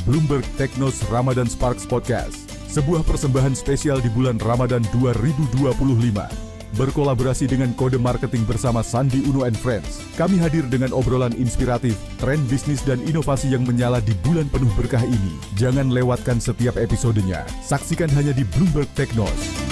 Bloomberg Technos Ramadan Sparks Podcast, sebuah persembahan spesial di bulan Ramadan 2025. Berkolaborasi dengan Kode Marketing bersama Sandi Uno and Friends, kami hadir dengan obrolan inspiratif, tren bisnis dan inovasi yang menyala di bulan penuh berkah ini. Jangan lewatkan setiap episodenya. Saksikan hanya di Bloomberg Technos.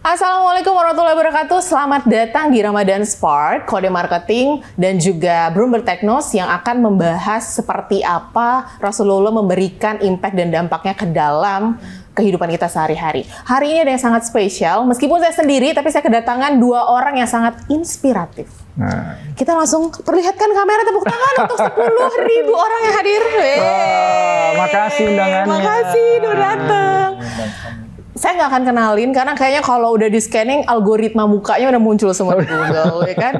Assalamualaikum warahmatullahi wabarakatuh. Selamat datang di Ramadan Spark, Kode Marketing dan juga Bloomberg Technos yang akan membahas seperti apa Rasulullah memberikan impact dan dampaknya ke dalam kehidupan kita sehari-hari. Hari ini ada yang sangat spesial, meskipun saya sendiri, tapi saya kedatangan dua orang yang sangat inspiratif. Kita langsung perlihatkan kamera, tepuk tangan untuk 10.000 orang yang hadir. Makasih undangannya. Makasih udah datang. Saya nggak akan kenalin karena kayaknya kalau udah di scanning algoritma mukanya udah muncul semua di Google, ya kan?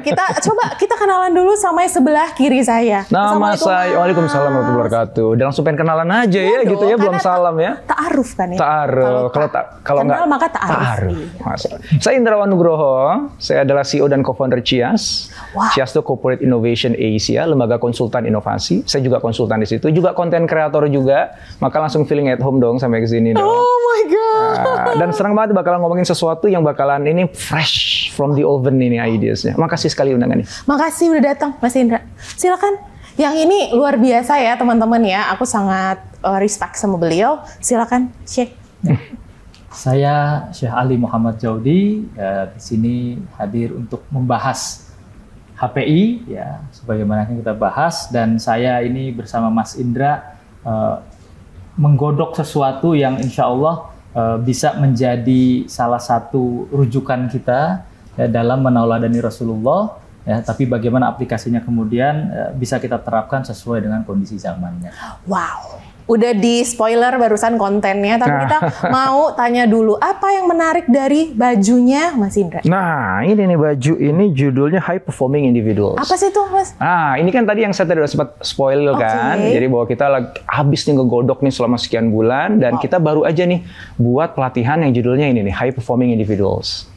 Kita kenalan dulu sama yang sebelah kiri saya. Nama saya, waalaikumsalam warahmatullahi wabarakatuh. Dan langsung pengen kenalan aja ya, gitu ya, belum salam ya. Ta'aruf kan ya? Ta'aruf. Kalau kenal nggak maka ta'aruf. Saya Indrawan Nugroho, saya adalah CEO dan co-founder Cias. Wow. Cias itu Corporate Innovation Asia, lembaga konsultan inovasi. Saya juga konsultan di situ, juga konten kreator juga. Maka langsung feeling at home dong sampai ke sini dong. Oh my God. Dan senang banget bakalan ngomongin sesuatu yang bakalan ini fresh from the oven ini ideasnya. Makasih sekali undangannya. Makasih udah datang Mas Indra. Silakan. Yang ini luar biasa ya teman-teman ya. Aku sangat respect sama beliau. Silakan Syekh. Saya Syekh Ali Muhammad Jaudi di sini hadir untuk membahas HPI ya, sebagaimana yang kita bahas, dan saya ini bersama Mas Indra menggodok sesuatu yang insya Allah bisa menjadi salah satu rujukan kita ya, dalam menauladani Rasulullah ya, tapi bagaimana aplikasinya kemudian bisa kita terapkan sesuai dengan kondisi zamannya. Wow. Udah di spoiler barusan kontennya, tapi kita mau tanya dulu apa yang menarik dari bajunya Mas Indra? Nah, ini nih baju ini judulnya High Performing Individuals. Apa sih itu, Mas? Ini kan tadi yang saya tadi udah sempat spoil kan. Jadi bahwa kita habis nih ngegodok nih selama sekian bulan dan kita baru aja nih buat pelatihan yang judulnya ini nih, High Performing Individuals.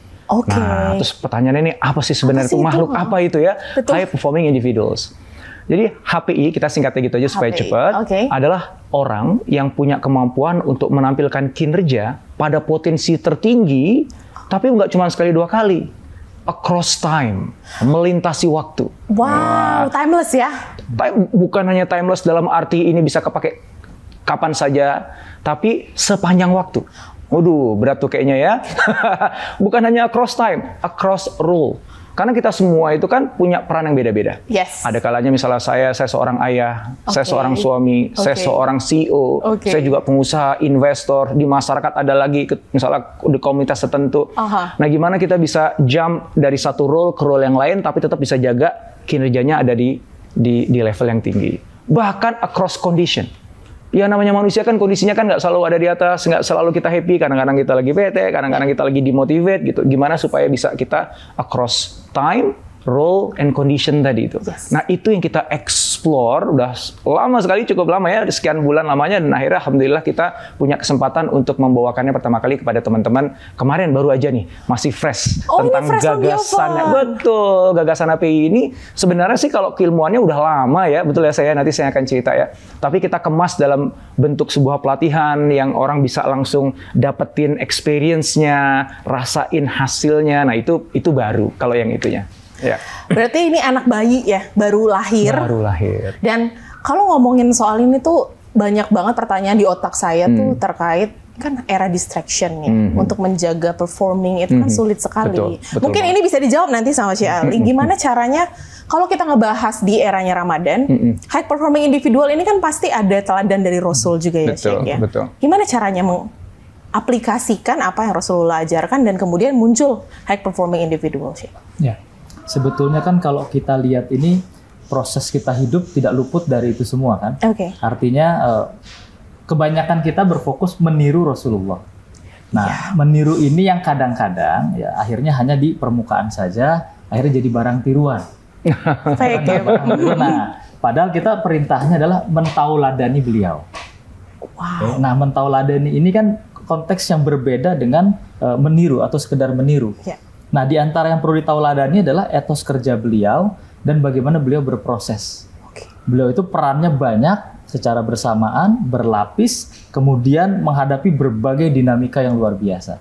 Nah, terus pertanyaannya nih apa sih sebenarnya itu makhluk apa itu ya? Betul. High Performing Individuals. Jadi HPI, kita singkatnya gitu aja supaya cepat, adalah orang yang punya kemampuan untuk menampilkan kinerja pada potensi tertinggi, tapi nggak cuma sekali dua kali, across time, melintasi waktu. Wow, timeless ya? Bukan hanya timeless dalam arti ini bisa kepake kapan saja, tapi sepanjang waktu. Waduh, berat tuh kayaknya ya. Bukan hanya across time, across role. Karena kita semua itu kan punya peran yang beda-beda. Yes. Ada kalanya misalnya saya seorang ayah, saya seorang suami, saya seorang CEO, saya juga pengusaha, investor, di masyarakat ada lagi misalnya di komunitas tertentu. Nah, gimana kita bisa jump dari satu role ke role yang lain tapi tetap bisa jaga kinerjanya ada di level yang tinggi. Bahkan across condition. Ya namanya manusia kan kondisinya kan nggak selalu ada di atas, nggak selalu kita happy, kadang-kadang kita lagi bete, kadang-kadang kita lagi demotivate gitu. Gimana supaya bisa kita across time, role, and condition tadi itu. Nah itu yang kita explore, udah lama sekali, cukup lama ya, sekian bulan lamanya, dan akhirnya alhamdulillah kita punya kesempatan untuk membawakannya pertama kali kepada teman-teman. Kemarin baru aja nih, masih fresh tentang gagasannya. Betul, gagasan API ini sebenarnya sih kalau keilmuannya udah lama ya, betul ya nanti saya akan cerita ya. Tapi kita kemas dalam bentuk sebuah pelatihan yang orang bisa langsung dapetin experience-nya, rasain hasilnya. Nah itu baru kalau yang itunya. Ya. Berarti ini anak bayi ya, baru lahir. Baru lahir. Dan kalau ngomongin soal ini tuh banyak banget pertanyaan di otak saya tuh terkait kan era distraction nih. Untuk menjaga performing itu kan sulit sekali. Betul Mungkin ini bisa dijawab nanti sama Syekh Ali. Gimana caranya kalau kita ngebahas di eranya Ramadan, high performing individual ini kan pasti ada teladan dari Rasul juga ya, Syekh ya. Gimana caranya mengaplikasikan apa yang Rasulullah ajarkan dan kemudian muncul high performing individual, Syekh? Ya. Sebetulnya kan kalau kita lihat ini proses kita hidup tidak luput dari itu semua kan. Artinya kebanyakan kita berfokus meniru Rasulullah. Nah, meniru ini yang kadang-kadang ya akhirnya hanya di permukaan saja, akhirnya jadi barang tiruan. Nah, padahal kita perintahnya adalah mentauladani beliau. Nah, mentauladani ini kan konteks yang berbeda dengan meniru atau sekedar meniru. Nah, di antara yang perlu ditauladani adalah etos kerja beliau dan bagaimana beliau berproses. Beliau itu perannya banyak, secara bersamaan, berlapis, kemudian menghadapi berbagai dinamika yang luar biasa.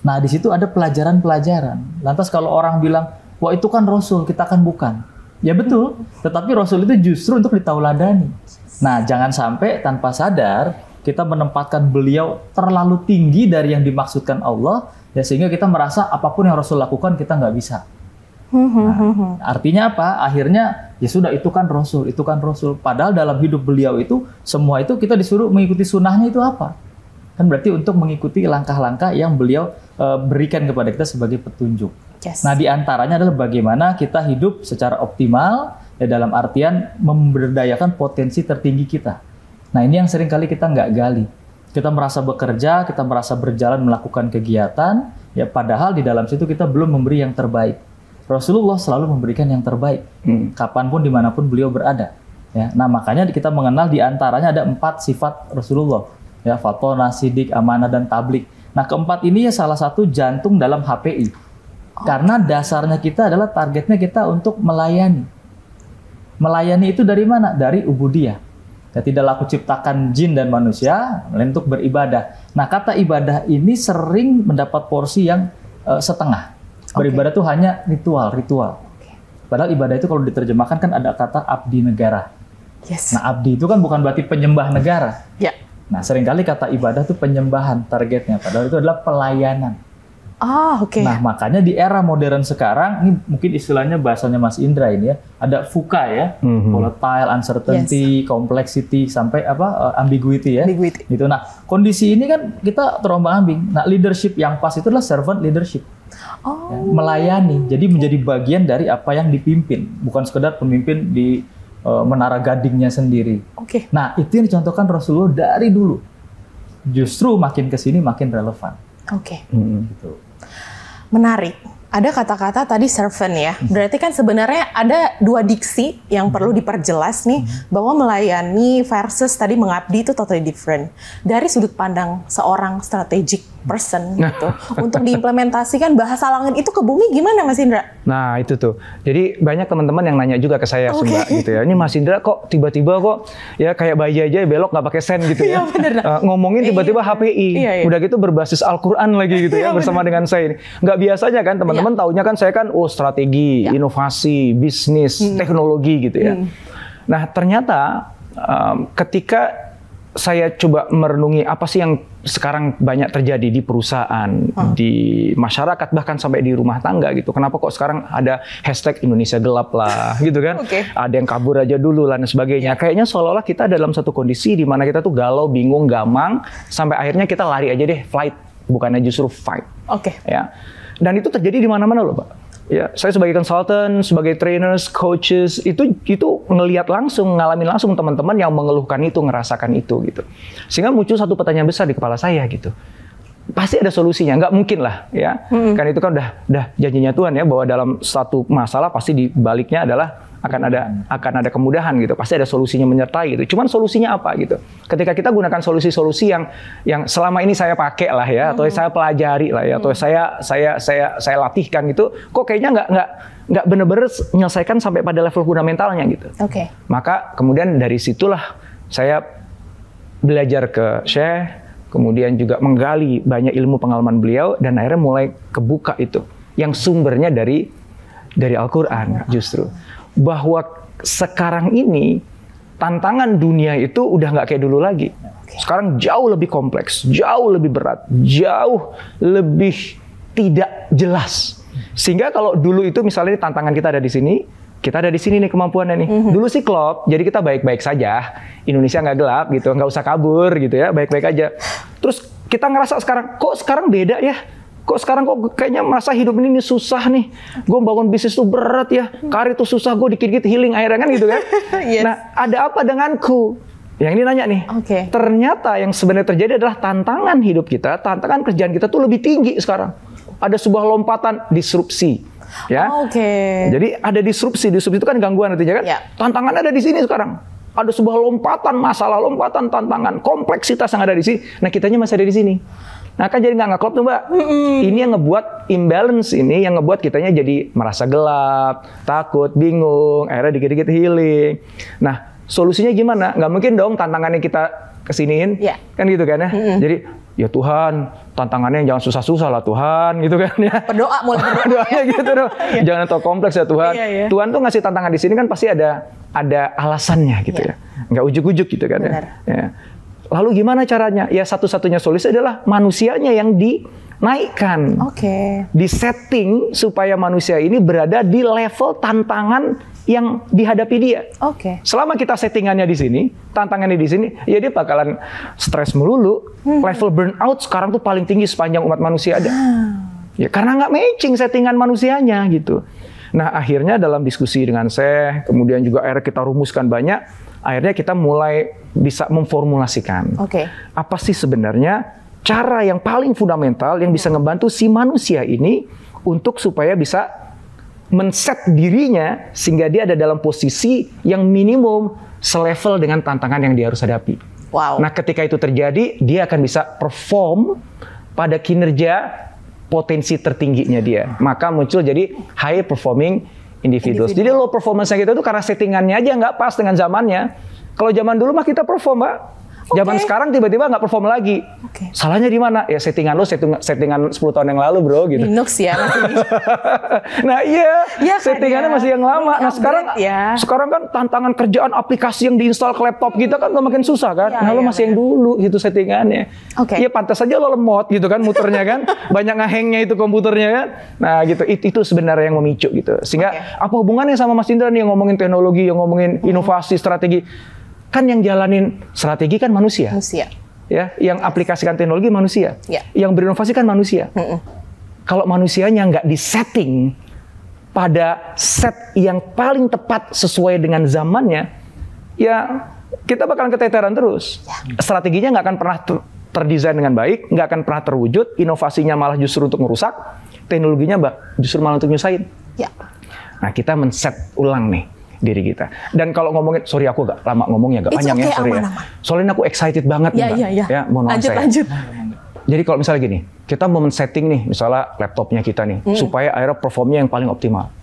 Nah, di situ ada pelajaran-pelajaran. Lantas kalau orang bilang, wah itu kan Rasul, kita kan bukan. Ya betul, tetapi Rasul itu justru untuk ditauladani. Nah, jangan sampai tanpa sadar kita menempatkan beliau terlalu tinggi dari yang dimaksudkan Allah, ya sehingga kita merasa apapun yang Rasul lakukan kita nggak bisa. Nah, artinya apa? Akhirnya ya sudah, itu kan Rasul, itu kan Rasul. Padahal dalam hidup beliau itu semua itu kita disuruh mengikuti sunnahnya itu apa? Kan berarti untuk mengikuti langkah-langkah yang beliau berikan kepada kita sebagai petunjuk. Yes. Nah, di antaranya adalah bagaimana kita hidup secara optimal, ya dalam artian memberdayakan potensi tertinggi kita. Nah, ini yang sering kali kita nggak gali. Kita merasa bekerja, kita merasa berjalan melakukan kegiatan, ya padahal di dalam situ kita belum memberi yang terbaik. Rasulullah selalu memberikan yang terbaik, kapanpun, dimanapun beliau berada. Ya, nah makanya kita mengenal di antaranya ada 4 sifat Rasulullah, ya fatona, sidik, amanah, dan tablik. Nah keempat ini ya salah satu jantung dalam HPI, karena dasarnya kita adalah targetnya kita untuk melayani. Melayani itu dari mana? Dari ubudiyah. Ya, tidaklah aku ciptakan jin dan manusia melainkan untuk beribadah. Nah kata ibadah ini sering mendapat porsi yang setengah. Beribadah itu hanya ritual. Padahal ibadah itu kalau diterjemahkan kan ada kata abdi negara. Yes. Nah abdi itu kan bukan berarti penyembah negara. Yeah. Nah seringkali kata ibadah itu penyembahan targetnya. Padahal itu adalah pelayanan. Nah makanya di era modern sekarang, ini mungkin istilahnya bahasanya Mas Indra ini ya, ada VUCA ya, volatile, uncertainty, complexity, sampai ambiguity ya. Gitu. Nah kondisi ini kan kita terombang-ambing. Nah leadership yang pas itu adalah servant leadership. Ya, melayani, jadi menjadi bagian dari apa yang dipimpin, bukan sekedar pemimpin di menara gadingnya sendiri. Nah itu yang dicontohkan Rasulullah dari dulu. Justru makin kesini makin relevan. Gitu. Menarik. Ada kata-kata tadi servant ya. Berarti kan sebenarnya ada 2 diksi yang perlu diperjelas nih, bahwa melayani versus tadi mengabdi itu totally different. Dari sudut pandang seorang strategic person gitu. Untuk diimplementasikan bahasa langit itu ke bumi gimana Mas Indra? Nah itu tuh. Jadi banyak teman-teman yang nanya juga ke saya gitu ya. Ini Mas Indra kok tiba-tiba kok ya kayak bayi aja belok nggak pakai sen gitu ya. Ngomongin tiba-tiba HPI. Udah gitu berbasis Al-Quran lagi gitu ya bersama dengan saya ini. Nggak biasanya kan teman-teman taunya kan saya kan strategi, inovasi, bisnis, teknologi gitu ya. Nah ternyata ketika saya coba merenungi apa sih yang sekarang banyak terjadi di perusahaan, di masyarakat, bahkan sampai di rumah tangga gitu. Kenapa kok sekarang ada hashtag Indonesia gelap lah gitu kan. Ada yang kabur aja dulu lah dan sebagainya. Kayaknya seolah-olah kita dalam satu kondisi di mana kita tuh galau, bingung, gamang, sampai akhirnya kita lari aja deh, flight, bukannya justru fight. Ya. Dan itu terjadi di mana-mana loh Pak. Ya, saya sebagai konsultan, sebagai trainers, coaches, itu ngelihat langsung, ngalamin langsung teman-teman yang mengeluhkan itu, ngerasakan itu gitu. Sehingga muncul satu pertanyaan besar di kepala saya gitu. Pasti ada solusinya, nggak mungkin lah ya. Kan itu kan udah janjinya Tuhan ya, bahwa dalam satu masalah pasti di baliknya adalah akan ada kemudahan gitu. Pasti ada solusinya menyertai gitu. Cuman solusinya apa gitu? Ketika kita gunakan solusi-solusi yang selama ini saya pakai lah ya, atau saya pelajari lah ya, atau saya latihkan gitu, kok kayaknya nggak benar-benar menyelesaikan sampai pada level fundamentalnya gitu. Maka kemudian dari situlah saya belajar ke Syekh, kemudian juga menggali banyak ilmu pengalaman beliau, dan akhirnya mulai kebuka itu yang sumbernya dari Al-Quran justru. Bahwa sekarang ini tantangan dunia itu udah nggak kayak dulu lagi. Sekarang jauh lebih kompleks, jauh lebih berat, jauh lebih tidak jelas. Sehingga kalau dulu itu misalnya tantangan kita ada di sini, kita ada di sini nih kemampuannya nih. Dulu sih klop, jadi kita baik-baik saja. Indonesia nggak gelap gitu, nggak usah kabur gitu ya, baik-baik aja. Terus kita ngerasa sekarang beda ya. Kok sekarang kayaknya merasa hidup ini susah nih. Gue bangun bisnis tuh berat ya. Karir tuh susah, gue dikit-dikit healing akhirnya kan gitu kan. Nah, ada apa denganku? Yang ini nanya nih. Ternyata yang sebenarnya terjadi adalah tantangan hidup kita, tantangan kerjaan kita tuh lebih tinggi sekarang. Ada sebuah lompatan disrupsi. Ya. Jadi ada disrupsi itu kan gangguan artinya kan. Tantangan ada di sini sekarang. Ada sebuah lompatan, masalah, lompatan, tantangan, kompleksitas yang ada di sini. Nah, kitanya masih ada di sini. Nah kan jadi nggak klop tuh Mbak. Ini yang ngebuat imbalance ini, yang ngebuat kitanya jadi merasa gelap, takut, bingung, akhirnya dikit-dikit healing. Nah solusinya gimana? Nggak mungkin dong tantangannya kita kesiniin, kan gitu kan ya. Jadi ya Tuhan, tantangannya jangan susah-susah lah Tuhan, gitu kan ya. Berdoa mulai berdoa. Doanya gitu dong. Jangan terlalu kompleks ya Tuhan. Tuhan tuh ngasih tantangan di sini kan pasti ada alasannya gitu ya. Nggak ujuk-ujuk gitu kan ya. Lalu gimana caranya? Ya satu-satunya solusi adalah manusianya yang dinaikkan. Di setting supaya manusia ini berada di level tantangan yang dihadapi dia. Selama kita settingannya di sini, tantangannya di sini, ya dia bakalan stres melulu. Level burnout sekarang tuh paling tinggi sepanjang umat manusia ada. Ya karena nggak matching settingan manusianya gitu. Nah akhirnya dalam diskusi dengan saya, kemudian juga akhirnya kita rumuskan banyak, akhirnya kita mulai bisa memformulasikan apa sih sebenarnya cara yang paling fundamental yang bisa ngebantu si manusia ini untuk supaya bisa men-set dirinya sehingga dia ada dalam posisi yang minimum selevel dengan tantangan yang dia harus hadapi. Nah ketika itu terjadi, dia akan bisa perform pada kinerja potensi tertingginya dia. Maka muncul jadi high performing individuals. Jadi low performance kita itu karena settingannya aja nggak pas dengan zamannya. Kalau zaman dulu mah kita perform, Mbak. Zaman sekarang tiba-tiba nggak perform lagi. Salahnya di mana? Ya settingan lo settingan 10 tahun yang lalu, bro, gitu. Linux ya masih. Nah settingannya masih yang lama. Nah sekarang kan tantangan kerjaan aplikasi yang diinstal ke laptop kita kan makin susah kan. Nah lo masih yang dulu gitu settingannya. Ya pantas saja lo lemot gitu kan muternya kan. Banyak ngehengnya itu komputernya kan. Nah gitu itu sebenarnya yang memicu gitu. Sehingga apa hubungannya sama Mas Indra nih yang ngomongin teknologi, yang ngomongin inovasi, strategi? Kan yang jalanin strategi kan manusia. Ya, yang aplikasikan teknologi manusia. Yang berinovasi kan manusia. Kalau manusianya nggak disetting pada set yang paling tepat sesuai dengan zamannya, ya kita bakalan keteteran terus. Strateginya nggak akan pernah terdesain dengan baik, nggak akan pernah terwujud, inovasinya malah justru untuk merusak, teknologinya justru malah untuk nyusahin. Nah kita men-set ulang nih diri kita. Dan kalau ngomongin, sorry aku agak lama ngomongnya, agak panjang ya, sorry ya. Soalnya aku excited banget nih, ya, mohon maaf saya. Lanjut. Jadi kalau misalnya gini, kita mau men-setting nih, misalnya laptopnya kita nih, supaya akhirnya performnya yang paling optimal.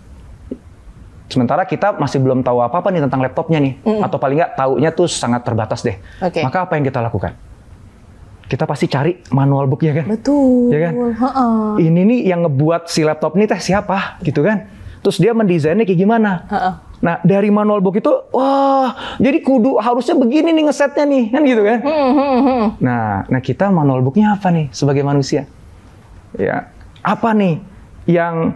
Sementara kita masih belum tahu apa-apa nih tentang laptopnya nih, atau paling nggak taunya tuh sangat terbatas deh. Maka apa yang kita lakukan? Kita pasti cari manual book ya kan? Betul. Ya kan? Ini nih yang ngebuat si laptop ini teh siapa, gitu kan? Terus dia mendesainnya kayak gimana? Nah dari manual book itu, wah jadi kudu harusnya begini nih ngesetnya nih, kan gitu kan? Nah kita manual booknya apa nih sebagai manusia? Ya apa nih yang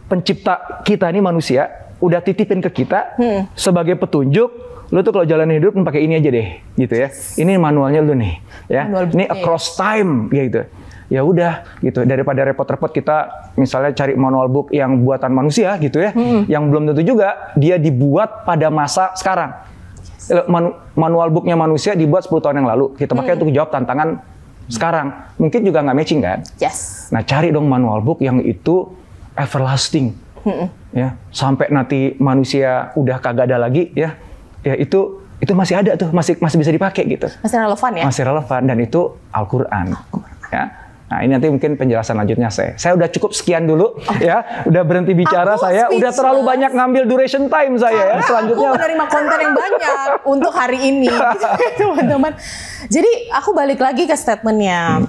pencipta kita nih manusia udah titipin ke kita sebagai petunjuk? Lu tuh kalau jalan hidup pakai ini aja deh, gitu ya. Ini manualnya lu nih, ya. Ini across time, gitu. Ya udah gitu, daripada repot-repot kita misalnya cari manual book yang buatan manusia gitu ya, yang belum tentu juga dia dibuat pada masa sekarang. Manual booknya manusia dibuat 10 tahun yang lalu, kita pakai untuk jawab tantangan sekarang, mungkin juga nggak matching kan? Nah cari dong manual book yang itu everlasting, ya sampai nanti manusia udah kagak ada lagi ya itu masih ada tuh, masih bisa dipakai gitu. Masih relevan ya? Masih relevan, dan itu Al-Quran. Ya. Nah ini nanti mungkin penjelasan lanjutnya saya udah cukup sekian dulu ya, udah berhenti bicara. Saya udah terlalu banyak ngambil duration time saya ya. Selanjutnya aku menerima konten yang banyak untuk hari ini teman-teman. Jadi aku balik lagi ke statementnya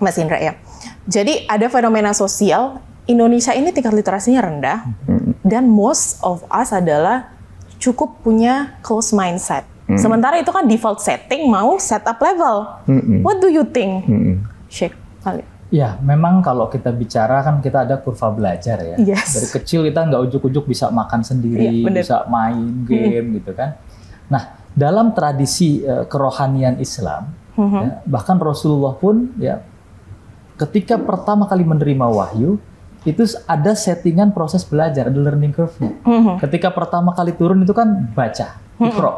Mas Indra ya. Jadi ada fenomena sosial, Indonesia ini tingkat literasinya rendah, dan most of us adalah cukup punya close mindset. Sementara itu kan default setting mau setup level. What do you think? Sheikh Ali. Ya, memang kalau kita bicara kan kita ada kurva belajar ya. Dari kecil kita nggak ujuk-ujuk bisa makan sendiri, bisa main game gitu kan. Nah, dalam tradisi kerohanian Islam, ya, bahkan Rasulullah pun ya ketika pertama kali menerima wahyu, itu ada settingan proses belajar, ada learning curve-nya. Ketika pertama kali turun itu kan baca, Iqra.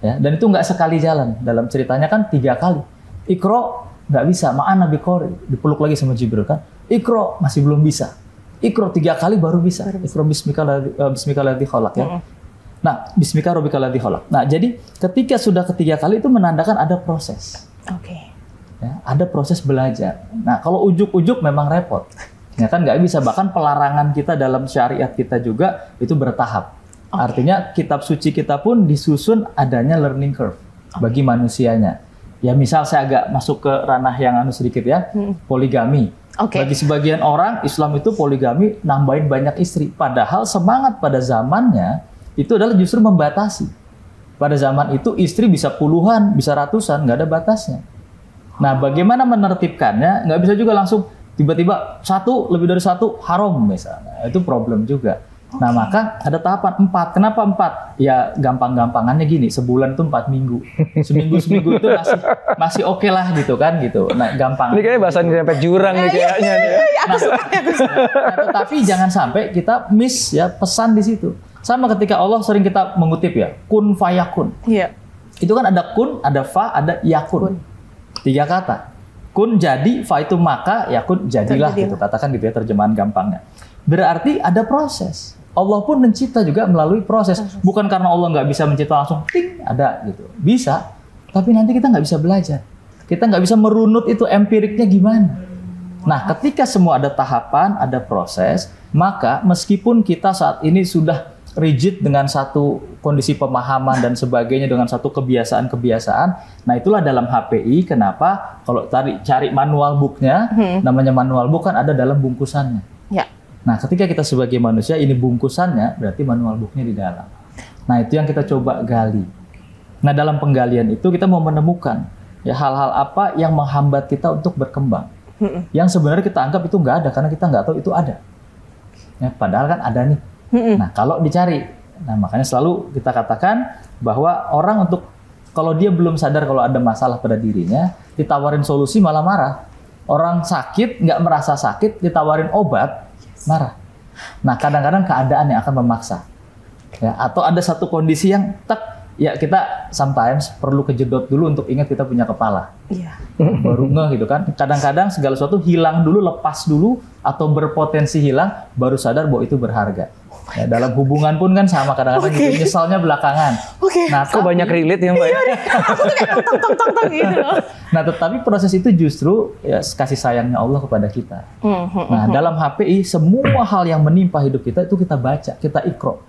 Ya, dan itu nggak sekali jalan. Dalam ceritanya kan 3 kali. Iqra nggak bisa, ma'an Nabi Qori, dipeluk lagi sama Jibril kan. Iqra masih belum bisa. Iqra 3 kali baru bisa. Iqra bismika ladzi khalaq ya. Nah, bismika rabbikal ladzi khalaq. Nah, jadi ketika sudah ketiga kali itu menandakan ada proses. Ya, ada proses belajar. Nah, kalau ujuk-ujuk memang repot. Ya kan nggak bisa, bahkan pelarangan kita dalam syariat kita juga itu bertahap. Artinya kitab suci kita pun disusun adanya learning curve bagi manusianya. Ya misal saya agak masuk ke ranah yang sedikit ya, poligami. Bagi sebagian orang Islam itu poligami nambahin banyak istri. Padahal semangat pada zamannya itu adalah justru membatasi. Pada zaman itu istri bisa puluhan, bisa ratusan, nggak ada batasnya. Nah, bagaimana menertibkannya? Nggak bisa juga langsung tiba-tiba lebih dari satu haram misalnya. Itu problem juga. Nah, maka ada tahapan 4. Kenapa 4? Ya gampang-gampangannya gini, sebulan itu 4 minggu. Seminggu itu masih oke lah gitu kan gitu. Nah, gampang. Ini kayaknya bahasan sampai jurang nih kayaknya. Tetapi jangan sampai kita miss ya pesan di situ. Sama ketika Allah sering kita mengutip ya, kun fayakun. Iya. Itu kan ada kun, ada fa, ada yakun. 3 kata. Kun jadi, fa itu maka, yakun jadilah gitu. Katakan gitu ya terjemahan gampangnya. Berarti ada proses. Allah pun mencipta juga melalui proses. Bukan karena Allah nggak bisa mencipta langsung, ting, ada gitu. Bisa, tapi nanti kita nggak bisa belajar. Kita nggak bisa merunut itu empiriknya gimana. Nah, ketika semua ada tahapan, ada proses, maka meskipun kita saat ini sudah rigid dengan satu kondisi pemahaman dan sebagainya, dengan satu kebiasaan-kebiasaan. Nah, itulah dalam HPI kenapa kalau cari manual booknya, namanya manual book kan ada dalam bungkusannya. Ya. Nah, ketika kita sebagai manusia ini bungkusannya, berarti manual booknya di dalam. Nah, itu yang kita coba gali. Nah, dalam penggalian itu kita mau menemukan ya hal-hal apa yang menghambat kita untuk berkembang. Yang sebenarnya kita anggap itu nggak ada karena kita nggak tahu itu ada. Ya, padahal kan ada nih. Nah, kalau dicari, nah makanya selalu kita katakan bahwa orang kalau dia belum sadar kalau ada masalah pada dirinya, ditawarin solusi malah marah. Orang sakit nggak merasa sakit, ditawarin obat marah. Nah, kadang-kadang keadaan yang akan memaksa. Ya, atau ada satu kondisi yang ya kita sometimes perlu kejedot dulu untuk ingat kita punya kepala. Iya. Baru ngeh gitu kan. Kadang-kadang segala sesuatu hilang dulu, lepas dulu, atau berpotensi hilang, baru sadar bahwa itu berharga. Ya, dalam hubungan pun kan sama, kadang-kadang gitu, nyesalnya belakangan. Nah, kok banyak relate ya Mbak? Gitu. Nah, tetapi proses itu justru ya kasih sayangnya Allah kepada kita. Nah, dalam HPI semua hal yang menimpa hidup kita itu kita baca, kita ikro.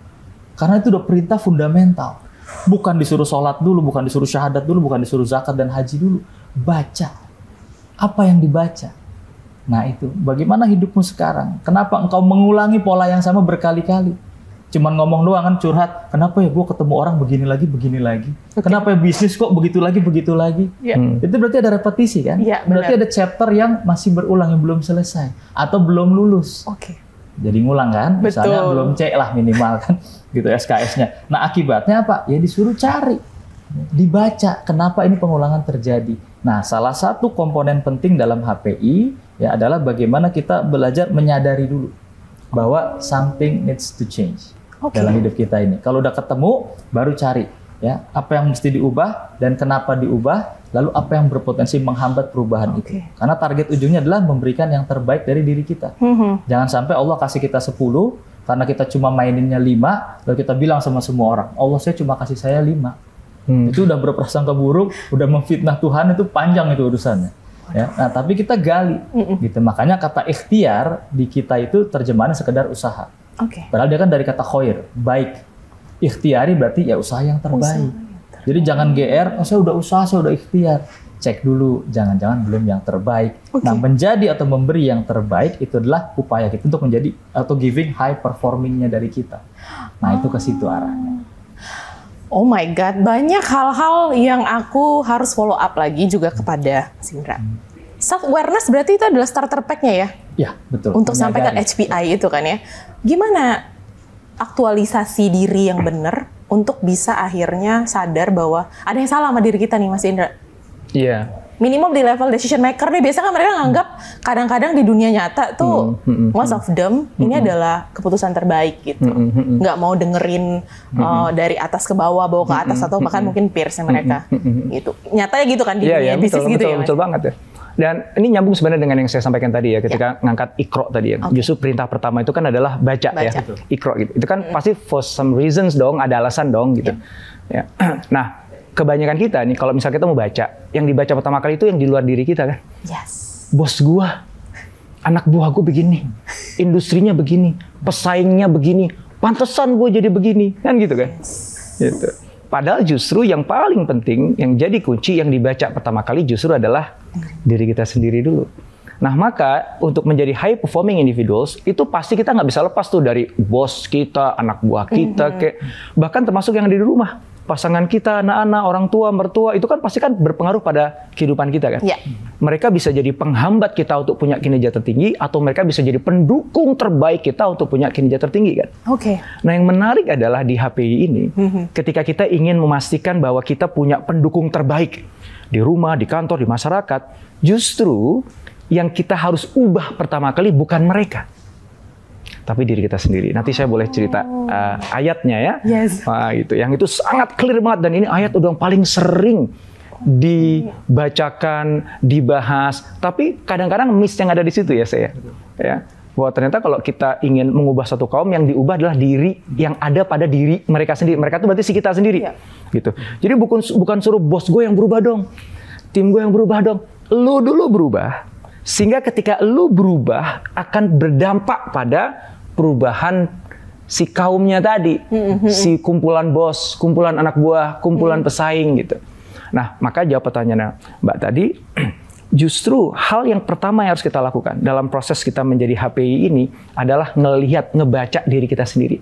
Karena itu udah perintah fundamental. Bukan disuruh sholat dulu, bukan disuruh syahadat dulu, bukan disuruh zakat dan haji dulu. Baca. Apa yang dibaca? Nah itu, bagaimana hidupmu sekarang? Kenapa engkau mengulangi pola yang sama berkali-kali? Cuman ngomong doang kan, curhat. Kenapa ya gue ketemu orang begini lagi? Kenapa ya bisnis kok begitu lagi? Itu berarti ada repetisi kan? Ya, berarti ada chapter yang masih berulang, yang belum selesai. Atau belum lulus. Jadi ngulang kan? Misalnya belum C lah minimal kan? Gitu SKS-nya. Nah akibatnya apa? Ya disuruh cari. Dibaca. Kenapa ini pengulangan terjadi? Nah salah satu komponen penting dalam HPI ya adalah bagaimana kita belajar menyadari dulu bahwa something needs to change dalam hidup kita ini. Kalau udah ketemu, baru cari ya apa yang mesti diubah dan kenapa diubah, lalu apa yang berpotensi menghambat perubahan itu. Karena target ujungnya adalah memberikan yang terbaik dari diri kita. Jangan sampai Allah kasih kita 10 karena kita cuma maininnya 5, lalu kita bilang sama semua orang, Allah saya cuma kasih saya 5. Itu udah berprasangka buruk, udah memfitnah Tuhan, itu panjang itu urusannya. Ya, nah tapi kita gali, gitu. Makanya kata ikhtiar di kita itu terjemahannya sekedar usaha. Padahal dia kan dari kata khoir, baik. Ikhtiari berarti ya usaha yang terbaik. Jadi jangan GR, saya udah usaha, saya udah ikhtiar. Cek dulu, jangan-jangan belum yang terbaik. Nah menjadi atau memberi yang terbaik itu adalah upaya kita untuk menjadi atau giving high performingnya dari kita. Nah itu ke situ arahnya. Oh my God, banyak hal-hal yang aku harus follow up lagi juga kepada Mas Indra. Self-awareness berarti itu adalah starter pack-nya ya? Ya, betul. Untuk sampai ke HPI itu kan ya. Gimana aktualisasi diri yang benar untuk bisa akhirnya sadar bahwa ada yang salah sama diri kita nih Mas Indra? Iya. Minimum di level decision maker deh. Biasanya kan mereka nganggap kadang-kadang di dunia nyata tuh most of them ini adalah keputusan terbaik gitu. Nggak mau dengerin dari atas ke bawah ke atas atau bahkan mungkin peersnya mereka gitu. Nyatanya gitu kan di dunia bisnis gitu ya. Betul banget ya. Dan ini nyambung sebenarnya dengan yang saya sampaikan tadi ya ketika ngangkat ikro tadi ya. Justru perintah pertama itu kan adalah baca. Ya. Ikro gitu. Itu kan pasti for some reasons dong, ada alasan dong gitu. Ya. Nah, kebanyakan kita nih, kalau misalnya kita mau baca, yang dibaca pertama kali itu yang di luar diri kita kan. Yes. Bos gua, anak buah gua begini, industrinya begini, pesaingnya begini, pantesan gua jadi begini, kan gitu kan. Gitu. Padahal justru yang paling penting, yang jadi kunci yang dibaca pertama kali justru adalah diri kita sendiri dulu. Nah, maka untuk menjadi high performing individuals, itu pasti kita nggak bisa lepas tuh dari bos kita, anak buah kita, kayak bahkan termasuk yang ada di rumah. Pasangan kita, anak-anak, orang tua, mertua, itu kan pasti kan berpengaruh pada kehidupan kita kan. Yeah. Mereka bisa jadi penghambat kita untuk punya kinerja tertinggi, atau mereka bisa jadi pendukung terbaik kita untuk punya kinerja tertinggi kan. Oke. Nah, yang menarik adalah di HPI ini, ketika kita ingin memastikan bahwa kita punya pendukung terbaik di rumah, di kantor, di masyarakat, justru yang kita harus ubah pertama kali bukan mereka, tapi diri kita sendiri. Nanti saya boleh cerita ayatnya ya. Yes. Nah, gitu. Yang itu sangat clear banget, dan ini ayat udah paling sering dibacakan, dibahas. Tapi kadang-kadang miss yang ada di situ ya saya. Ya. Bahwa ternyata kalau kita ingin mengubah satu kaum, yang diubah adalah diri yang ada pada diri mereka sendiri. Mereka itu berarti si kita sendiri. Yeah. Gitu. Jadi bukan suruh bos gue yang berubah dong, tim gue yang berubah dong. Lu dulu berubah. Sehingga ketika lu berubah akan berdampak pada perubahan si kaumnya tadi, si kumpulan bos, kumpulan anak buah, kumpulan pesaing gitu. Nah, maka jawab pertanyaannya Mbak tadi, justru hal yang pertama yang harus kita lakukan dalam proses kita menjadi HPI ini adalah ngebaca diri kita sendiri.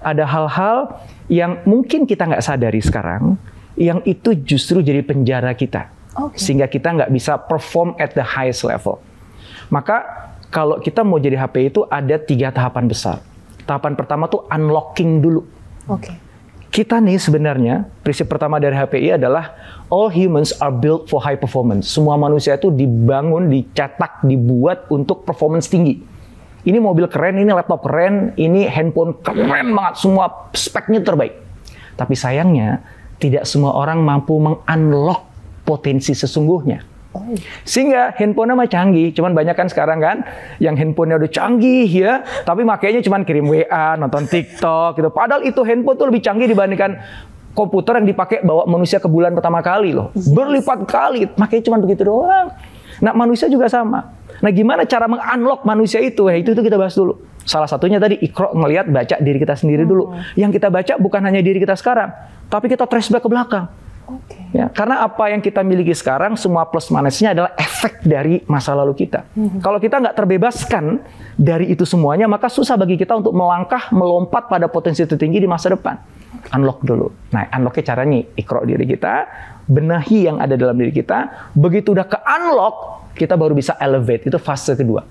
Ada hal-hal yang mungkin kita nggak sadari sekarang, yang itu justru jadi penjara kita. Sehingga kita nggak bisa perform at the highest level. Maka kalau kita mau jadi HPI itu ada 3 tahapan besar. Tahapan pertama tuh unlocking dulu. Kita nih sebenarnya, prinsip pertama dari HPI adalah all humans are built for high performance. Semua manusia itu dibangun, dicetak, dibuat untuk performance tinggi. Ini mobil keren, ini laptop keren, ini handphone keren banget, semua speknya terbaik. Tapi sayangnya, tidak semua orang mampu mengunlock potensi sesungguhnya. Sehingga handphonenya mah canggih, cuman banyak kan sekarang kan yang handphonenya udah canggih ya, tapi makanya cuman kirim WA, nonton TikTok gitu. Padahal itu handphone tuh lebih canggih dibandingkan komputer yang dipakai bawa manusia ke bulan pertama kali loh. Berlipat kali, makanya cuman begitu doang. Nah, manusia juga sama. Nah, gimana cara mengunlock manusia itu? Ya, itu kita bahas dulu. Salah satunya tadi Iqra ngelihat baca diri kita sendiri dulu. Yang kita baca bukan hanya diri kita sekarang, tapi kita trace back ke belakang. Ya, karena apa yang kita miliki sekarang, semua plus minusnya adalah efek dari masa lalu kita. Kalau kita nggak terbebaskan dari itu semuanya, maka susah bagi kita untuk melompat pada potensi tertinggi di masa depan. Unlock dulu. Nah, unlocknya caranya Iqra diri kita, benahi yang ada dalam diri kita. Begitu udah ke unlock, kita baru bisa elevate. Itu fase kedua.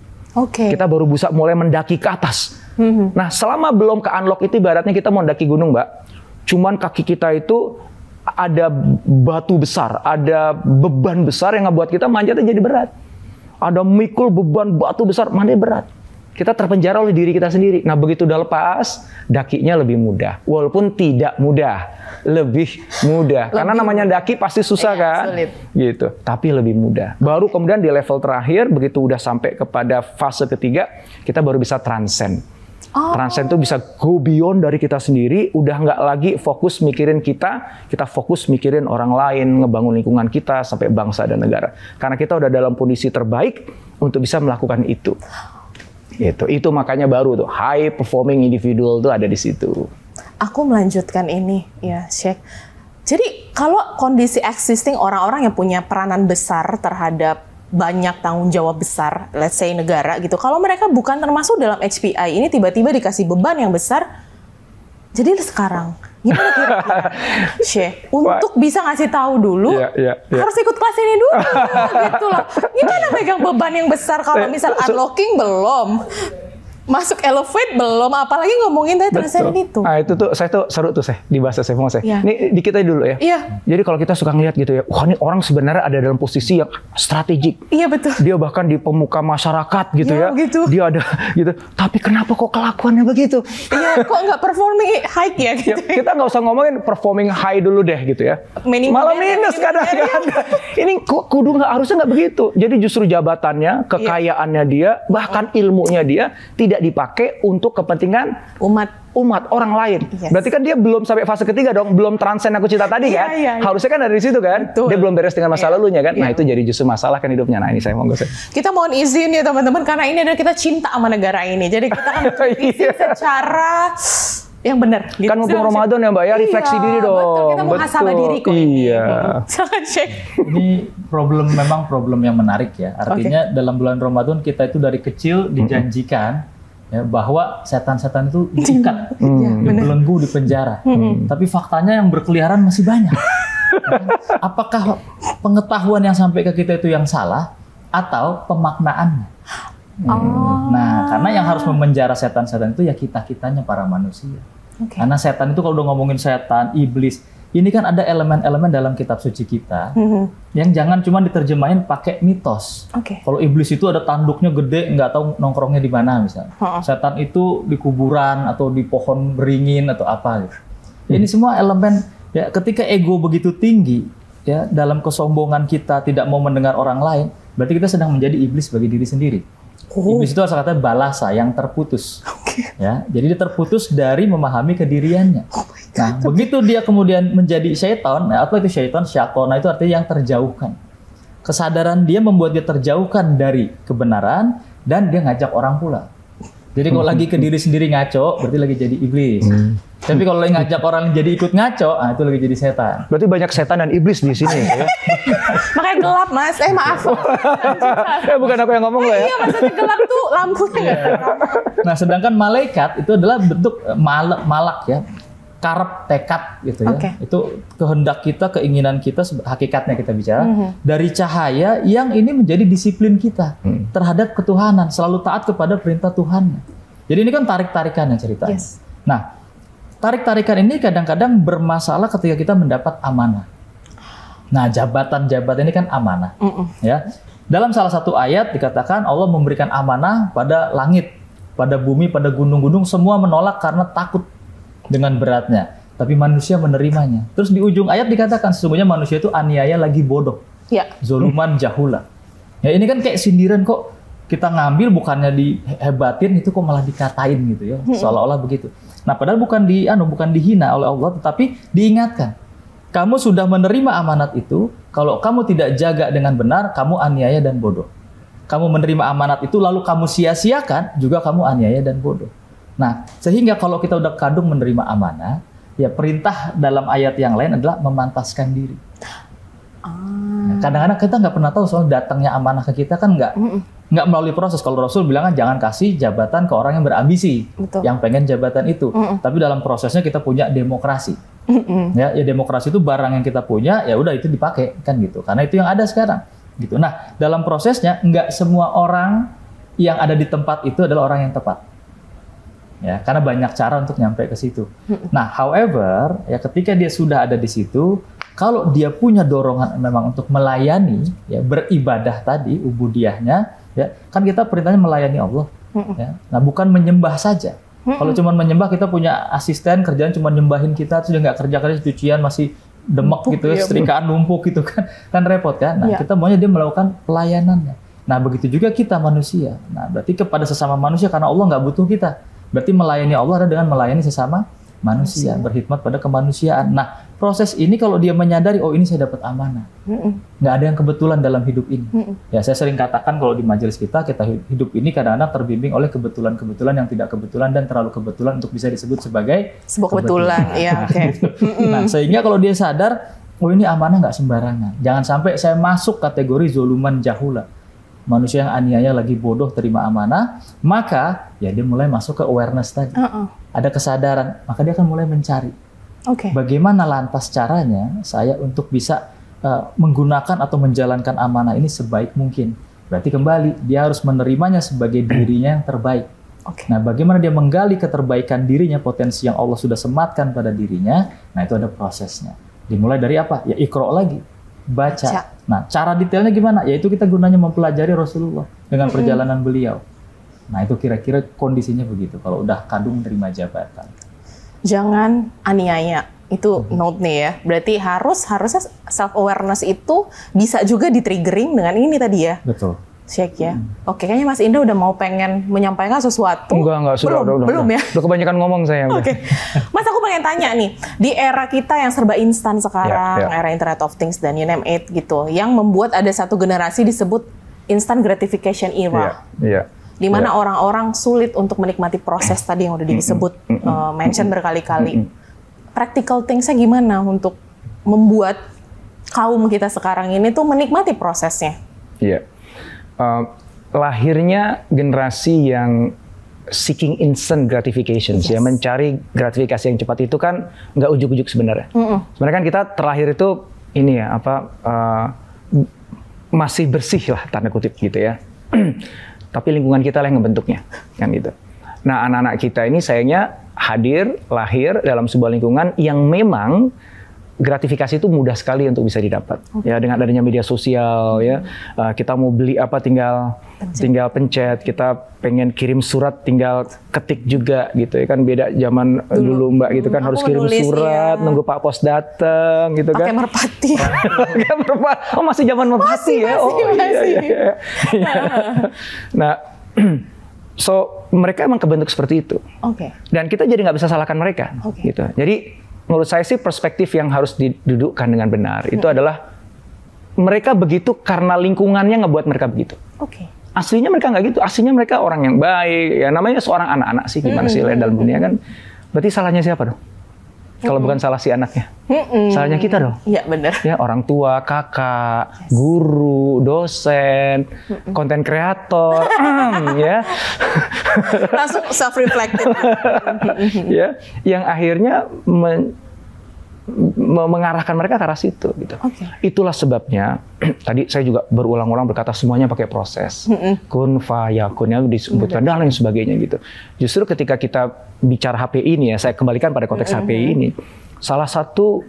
Kita baru bisa mulai mendaki ke atas. Nah, selama belum ke unlock itu ibaratnya kita mau mendaki gunung, Mbak. Cuman kaki kita itu ada batu besar, ada beban besar yang ngebuat kita manjatnya jadi berat. Ada mikul beban batu besar, mana berat. Kita terpenjara oleh diri kita sendiri. Nah, begitu udah lepas, dakinya lebih mudah. Walaupun tidak mudah, lebih mudah. Karena namanya daki pasti susah kan? Sulit. Gitu. Tapi lebih mudah. Baru kemudian di level terakhir, begitu udah sampai kepada fase ketiga, kita baru bisa transcend. Transcend itu bisa go beyond dari kita sendiri, udah nggak lagi fokus mikirin kita fokus mikirin orang lain, ngebangun lingkungan kita, sampai bangsa dan negara. Karena kita udah dalam kondisi terbaik untuk bisa melakukan itu. Itu makanya baru tuh, high performing individual tuh ada di situ. Aku melanjutkan ini, ya Sheikh. Jadi kalau kondisi existing orang-orang yang punya peranan besar terhadap banyak tanggung jawab besar, let's say negara gitu. Kalau mereka bukan termasuk dalam HPI, ini tiba-tiba dikasih beban yang besar. Jadi sekarang gimana kira-kira, Sheikh, untuk bisa ngasih tahu dulu, harus ikut kelas ini dulu, gitu loh. Gimana megang beban yang besar kalau misal unlocking belum, masuk elevate belum, apalagi ngomongin tadi transcend itu. Nah, itu tuh saya tuh seru tuh saya dibahas saya mau saya. Ini di kita dulu ya. Jadi kalau kita suka ngeliat gitu ya, wah ini orang sebenarnya ada dalam posisi yang strategik. Iya betul. Dia bahkan di pemuka masyarakat gitu ya. Gitu. Dia ada gitu. Tapi kenapa kok kelakuannya begitu? Iya, kok nggak performing high ya gitu. Kita nggak usah ngomongin performing high dulu deh gitu ya. Malah minus kadang-kadang. Ini kudu harusnya nggak begitu. Jadi justru jabatannya, kekayaannya dia, bahkan ilmunya dia tidak tidak dipakai untuk kepentingan umat orang lain. Yes. Berarti kan dia belum sampai fase ketiga dong, belum transcend aku cinta tadi kan? Harusnya kan dari situ kan? Betul. Dia belum beres dengan masa lalunya kan? Nah itu jadi justru masalah kan hidupnya. Nah ini saya monggo. Kita mohon izin ya teman-teman, karena ini adalah kita cinta sama negara ini. Jadi kita akan bervisi secara yang benar. Gitu. Kan mumpung Ramadan ya Mbak ya, refleksi diri dong. Betul, kita mau muhasabah diri kok. Iya. Ini memang problem yang menarik ya. Artinya dalam bulan Ramadan kita itu dari kecil dijanjikan ya, bahwa setan-setan itu diikat, dibelenggu di penjara. Tapi faktanya yang berkeliaran masih banyak. Apakah pengetahuan yang sampai ke kita itu yang salah atau pemaknaannya? Nah, karena yang harus memenjara setan-setan itu ya kita-kitanya para manusia. Karena setan itu kalau udah ngomongin setan, iblis, ini kan ada elemen-elemen dalam kitab suci kita yang jangan cuma diterjemahin pakai mitos. Kalau iblis itu ada tanduknya gede, nggak tahu nongkrongnya di mana misalnya. Setan itu di kuburan atau di pohon beringin atau apa gitu. Ini semua elemen ya, ketika ego begitu tinggi ya, dalam kesombongan kita tidak mau mendengar orang lain, berarti kita sedang menjadi iblis bagi diri sendiri. Iblis itu asal kata balasa, yang terputus. Ya, jadi dia terputus dari memahami kediriannya. Nah, begitu dia kemudian menjadi syaitan, nah apa itu syaitan? Syakona itu artinya yang terjauhkan. Kesadaran dia membuat dia terjauhkan dari kebenaran dan dia ngajak orang pula. Jadi kalau lagi ke diri sendiri ngaco, berarti lagi jadi iblis. Tapi kalau lagi ngajak orang jadi ikut ngaco, itu lagi jadi setan. Berarti banyak setan dan iblis di sini. Ya? Makanya gelap Mas. Maaf. Bukan aku yang ngomong loh ya. Iya, maksudnya gelap tuh lampunya. Nah, sedangkan malaikat itu adalah bentuk malak ya. Karep, tekad gitu ya. Itu kehendak kita, keinginan kita, hakikatnya kita bicara dari cahaya yang ini menjadi disiplin kita terhadap ketuhanan, selalu taat kepada perintah Tuhan. Jadi ini kan tarik-tarikan yang ceritanya. Nah, tarik-tarikan ini kadang-kadang bermasalah ketika kita mendapat amanah. Nah, jabatan-jabatan ini kan amanah. Ya. Dalam salah satu ayat dikatakan Allah memberikan amanah pada langit, pada bumi, pada gunung-gunung, semua menolak karena takut dengan beratnya, tapi manusia menerimanya. Terus di ujung ayat dikatakan sesungguhnya manusia itu aniaya lagi bodoh, zoluman jahula. Ya ini kan kayak sindiran, kok kita ngambil bukannya dihebatin, itu kok malah dikatain gitu ya, seolah-olah begitu. Nah padahal bukan dihina oleh Allah, tetapi diingatkan. Kamu sudah menerima amanat itu, kalau kamu tidak jaga dengan benar, kamu aniaya dan bodoh. Kamu menerima amanat itu lalu kamu sia-siakan, juga kamu aniaya dan bodoh. Nah, sehingga kalau kita udah kadung menerima amanah, ya perintah dalam ayat yang lain adalah memantaskan diri. Nah, kadang-kadang kita nggak pernah tahu soal datangnya amanah ke kita kan nggak melalui proses. Kalau Rasul bilang kan jangan kasih jabatan ke orang yang berambisi, yang pengen jabatan itu. Tapi dalam prosesnya kita punya demokrasi. Ya demokrasi itu barang yang kita punya, ya udah itu dipakai kan gitu. Karena itu yang ada sekarang. Gitu. Nah, dalam prosesnya nggak semua orang yang ada di tempat itu adalah orang yang tepat. Ya, karena banyak cara untuk nyampe ke situ. Nah, however, ya ketika dia sudah ada di situ, kalau dia punya dorongan memang untuk melayani, ya beribadah tadi, ubudiyahnya, ya kan kita perintahnya melayani Allah. Ya. Nah, bukan menyembah saja. Kalau cuma menyembah, kita punya asisten kerjaan cuma nyembahin kita, terus dia nggak kerja cucian masih demek gitu ya, setrikaan numpuk gitu kan repot kan. Nah, kita maunya dia melakukan pelayanannya. Nah, begitu juga kita manusia. Nah, berarti kepada sesama manusia karena Allah nggak butuh kita. Berarti melayani Allah adalah dengan melayani sesama manusia, berkhidmat pada kemanusiaan. Nah, proses ini kalau dia menyadari, oh ini saya dapat amanah. Nggak ada yang kebetulan dalam hidup ini. Ya, saya sering katakan kalau di majelis kita hidup ini kadang-kadang terbimbing oleh kebetulan-kebetulan yang tidak kebetulan dan terlalu kebetulan untuk bisa disebut sebagai sebuah kebetulan. Iya, oke. Nah, sehingga kalau dia sadar, oh ini amanah nggak sembarangan. Jangan sampai saya masuk kategori zoluman jahula. Manusia yang aniaya lagi bodoh terima amanah, maka ya dia mulai masuk ke awareness tadi. Ada kesadaran, maka dia akan mulai mencari. Bagaimana lantas caranya saya untuk bisa menggunakan atau menjalankan amanah ini sebaik mungkin. Berarti kembali, dia harus menerimanya sebagai dirinya yang terbaik. Nah, bagaimana dia menggali keterbaikan dirinya, potensi yang Allah sudah sematkan pada dirinya, nah itu ada prosesnya. Dimulai dari apa? Ya ikro lagi. Baca. Nah, cara detailnya gimana? Yaitu kita gunanya mempelajari Rasulullah dengan perjalanan beliau. Nah, itu kira-kira kondisinya begitu kalau udah kadung menerima jabatan. Jangan aniaya. Itu note nih ya. Berarti harusnya self awareness itu bisa juga di-triggering dengan ini tadi ya. Betul. Shake ya. Oke, kayaknya Mas Indra udah mau pengen menyampaikan sesuatu. Enggak, sudah, belum ya. Udah kebanyakan ngomong saya. Oke. Mas, aku pengen tanya nih, di era kita yang serba instan sekarang, era Internet of Things dan you name it gitu, yang membuat ada satu generasi disebut instant gratification era. Di mana orang-orang sulit untuk menikmati proses tadi yang udah disebut, mention berkali-kali. Practical things-nya gimana untuk membuat kaum kita sekarang ini tuh menikmati prosesnya? Iya. Lahirnya generasi yang seeking instant gratifications, ya, mencari gratifikasi yang cepat itu kan nggak ujuk-ujuk sebenarnya. Sebenarnya kan kita terlahir itu ini ya masih bersih lah tanda kutip gitu ya. Tapi lingkungan kita lah yang ngebentuknya, kan gitu. Nah, anak-anak kita ini sayangnya lahir dalam sebuah lingkungan yang memang gratifikasi itu mudah sekali untuk bisa didapat. Ya, dengan adanya media sosial, ya, kita mau beli apa tinggal pencet, kita pengen kirim surat tinggal ketik juga gitu ya kan, beda zaman dulu Mbak gitu kan, harus kirim surat, nunggu Pak Pos datang gitu kan. Pakai merpati. Oh, masih zaman merpati ya. Iya. Nah, so mereka emang kebentuk seperti itu. Dan kita jadi nggak bisa salahkan mereka gitu. Jadi menurut saya sih perspektif yang harus didudukkan dengan benar itu adalah mereka begitu karena lingkungannya ngebuat mereka begitu. Aslinya mereka nggak gitu, aslinya mereka orang yang baik, ya namanya seorang anak-anak sih, gimana sih dalam dunia kan. Berarti salahnya siapa dong? Kalau bukan salah si anaknya, salahnya kita dong. Iya benar. Ya, orang tua, kakak, guru, dosen, konten kreator, ya. Langsung self-reflective. Ya, yang akhirnya mengarahkan mereka ke arah situ gitu. Itulah sebabnya tadi saya juga berulang-ulang berkata semuanya pakai proses. Kun fayakun yang disebutkan dan lain sebagainya gitu. Justru ketika kita bicara HPI ini ya, saya kembalikan pada konteks HPI ini. Salah satu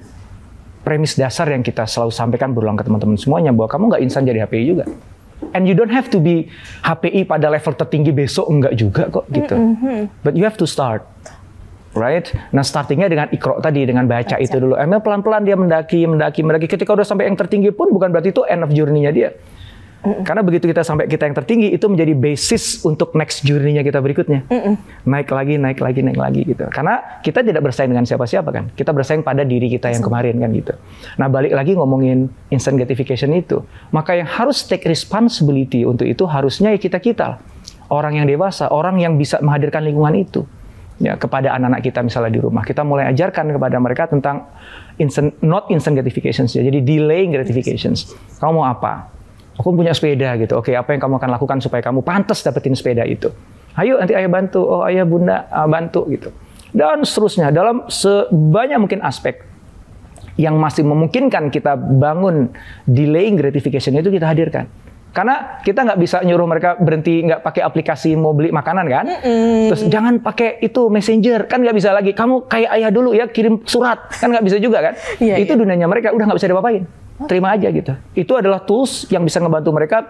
premis dasar yang kita selalu sampaikan berulang ke teman-teman semuanya bahwa kamu nggak instan jadi HPI juga. And you don't have to be HPI pada level tertinggi besok, enggak juga kok gitu. But you have to start. Right? Nah, startingnya dengan Iqra tadi, dengan baca itu dulu. Emang pelan-pelan dia mendaki. Ketika udah sampai yang tertinggi pun bukan berarti itu end of journey-nya dia. Karena begitu kita sampai kita yang tertinggi, itu menjadi basis untuk next journey-nya kita berikutnya. Naik lagi gitu. Karena kita tidak bersaing dengan siapa-siapa kan. Kita bersaing pada diri kita yang kemarin kan gitu. Nah, balik lagi ngomongin instant gratification itu. Maka yang harus take responsibility untuk itu harusnya ya kita-kita. Orang yang dewasa, orang yang bisa menghadirkan lingkungan itu. Ya, kepada anak-anak kita misalnya di rumah, kita mulai ajarkan kepada mereka tentang not instant gratifications ya, jadi delaying gratifications. Kamu mau apa? Aku punya sepeda gitu. Oke, apa yang kamu akan lakukan supaya kamu pantas dapetin sepeda itu? Ayo nanti ayah bantu. Oh ayah bunda bantu gitu. Dan seterusnya dalam sebanyak mungkin aspek yang masih memungkinkan kita bangun delaying gratification itu kita hadirkan. Karena kita nggak bisa nyuruh mereka berhenti nggak pakai aplikasi mau beli makanan kan. Terus jangan pakai itu messenger, kan nggak bisa lagi. Kamu kayak ayah dulu ya, kirim surat, kan nggak bisa juga kan. Itu dunianya mereka, udah nggak bisa diapa-apain. Terima aja gitu. Itu adalah tools yang bisa ngebantu mereka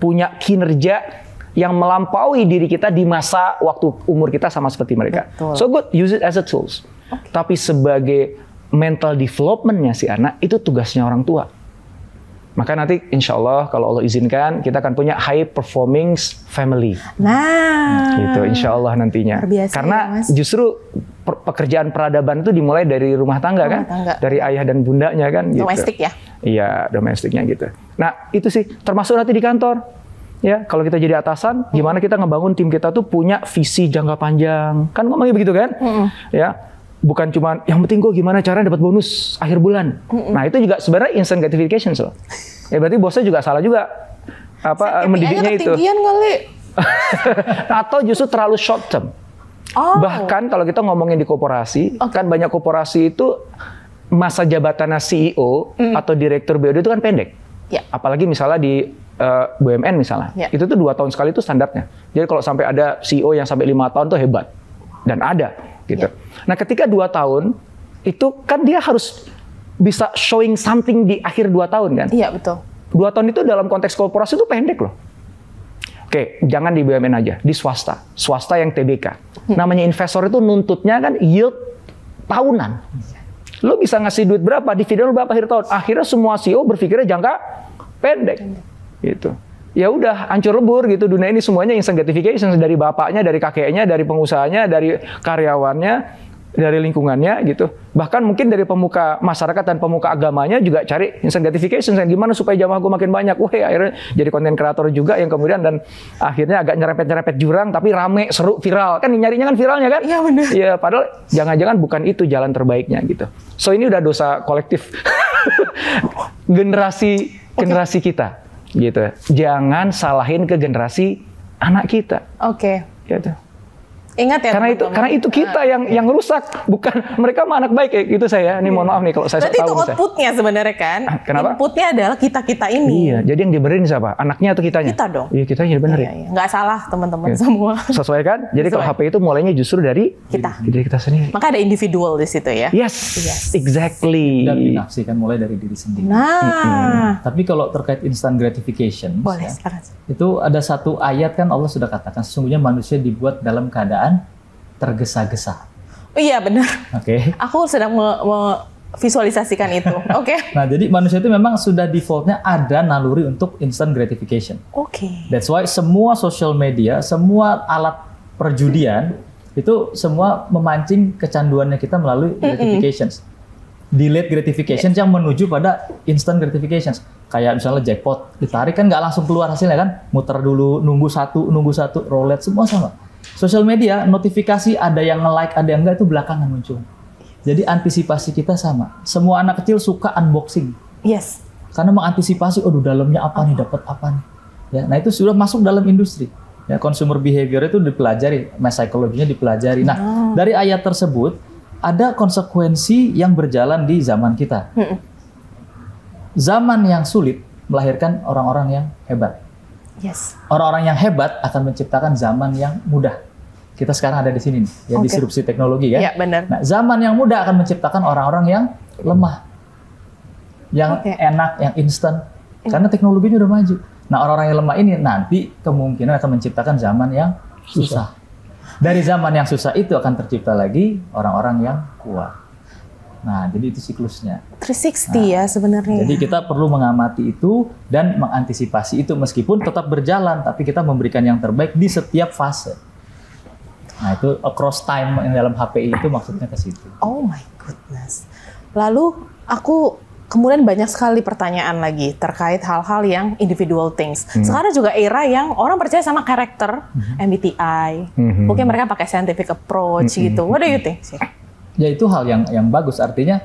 punya kinerja yang melampaui diri kita di masa waktu umur kita sama seperti mereka. So good, use it as a tools. Tapi sebagai mental development-nya si anak, itu tugasnya orang tua. Maka nanti insya Allah kalau Allah izinkan kita akan punya high performing family. Nah, gitu insya Allah nantinya. Karena ya, justru pekerjaan peradaban itu dimulai dari rumah tangga kan, dari ayah dan bundanya kan. Domestik gitu. Iya, domestiknya gitu. Nah itu sih termasuk nanti di kantor. Ya, kalau kita jadi atasan, gimana kita ngebangun tim kita tuh punya visi jangka panjang. Kan ngomongnya begitu kan? Ya. Bukan cuma yang penting gue gimana caranya dapat bonus akhir bulan. Nah itu juga sebenarnya instant gratification loh. Ya berarti bosnya juga salah juga mendidiknya itu. Kali. Atau justru terlalu short term. Bahkan kalau kita ngomongin di koperasi, kan banyak koperasi itu masa jabatannya CEO atau direktur BUMN itu kan pendek. Apalagi misalnya di BUMN misalnya, itu tuh 2 tahun sekali itu standarnya. Jadi kalau sampai ada CEO yang sampai 5 tahun tuh hebat. Dan ada. Gitu. Nah ketika 2 tahun itu kan dia harus bisa showing something di akhir 2 tahun kan? Iya betul. 2 tahun itu dalam konteks korporasi itu pendek loh. Oke, jangan di BUMN aja, di swasta yang TBK. Namanya investor itu nuntutnya kan yield tahunan. Lo bisa ngasih duit berapa, dividen berapa akhir tahun? Akhirnya semua CEO berpikirnya jangka pendek. Gitu. ya udah hancur lebur gitu dunia ini, semuanya instant gratification, dari bapaknya, dari kakeknya, dari pengusahanya, dari karyawannya, dari lingkungannya gitu. Bahkan mungkin dari pemuka masyarakat dan pemuka agamanya juga cari instant gratification, gimana supaya jamaah gue makin banyak. Wah, akhirnya jadi konten kreator juga yang kemudian dan akhirnya agak nyerempet-nyerempet jurang tapi rame, seru, viral. Kan nyarinya kan viralnya kan? Iya benar. Ya padahal jangan-jangan bukan itu jalan terbaiknya gitu. So ini udah dosa kolektif generasi kita gitu. Jangan salahin ke generasi anak kita. Oke. Gitu. Ingat ya, karena itu kita yang rusak, bukan mereka mah anak baik kayak gitu saya. Ini mohon maaf nih kalau saya tahu. Berarti itu outputnya sebenarnya kan? Kenapa? Inputnya adalah kita ini. Iya, jadi yang dibenerin siapa? Anaknya atau kitanya? Kita dong. Iya, kitanya bener ya. Iya. Nggak salah teman-teman semua. Sesuai kan? Jadi kalau HP itu mulainya justru dari kita sendiri. Maka ada individual di situ ya. Yes. Exactly. Dan dinafsikan mulai dari diri sendiri. Nah. Tapi kalau terkait instant gratification, boleh ya, sekarang. Itu ada satu ayat kan Allah sudah katakan sesungguhnya manusia dibuat dalam keadaan tergesa-gesa. Oh iya benar. Oke. Aku sedang visualisasikan itu. Oke. Nah, jadi manusia itu memang sudah defaultnya ada naluri untuk instant gratification. Oke. That's why semua social media, semua alat perjudian itu semua memancing kecanduannya kita melalui gratifications. Delayed gratifications yang menuju pada instant gratifications. Kayak misalnya jackpot, ditarik kan nggak langsung keluar hasilnya kan, muter dulu, nunggu satu, roulette, semua sama. Social media, notifikasi ada yang nge-like, ada yang enggak, itu belakangan muncul. Jadi antisipasi kita sama. Semua anak kecil suka unboxing. Yes. Karena mengantisipasi, oh dalamnya apa nih, dapat apa nih. Ya, nah itu sudah masuk dalam industri. Ya, consumer behavior itu dipelajari, psychology-nya dipelajari. Nah, dari ayat tersebut ada konsekuensi yang berjalan di zaman kita. Zaman yang sulit melahirkan orang-orang yang hebat. Yes. Orang-orang yang hebat akan menciptakan zaman yang mudah. Kita sekarang ada di sini nih, ya disrupsi teknologi kan. Iya, benar. Nah, zaman yang mudah akan menciptakan orang-orang yang lemah, yang enak, yang instan, karena teknologinya udah maju. Nah, orang-orang yang lemah ini nanti kemungkinan akan menciptakan zaman yang susah. Dari zaman yang susah itu akan tercipta lagi orang-orang yang kuat. Nah, jadi itu siklusnya. 360 ya sebenarnya. Jadi kita perlu mengamati itu dan mengantisipasi itu meskipun tetap berjalan, tapi kita memberikan yang terbaik di setiap fase. Nah, itu across time yang dalam HPI itu maksudnya ke situ. Oh my goodness. Lalu aku kemudian banyak sekali pertanyaan lagi terkait hal-hal yang individual things. Sekarang juga era yang orang percaya sama karakter, MBTI. Mungkin mereka pakai scientific approach gitu. What do you think sih? Ya itu hal yang bagus, artinya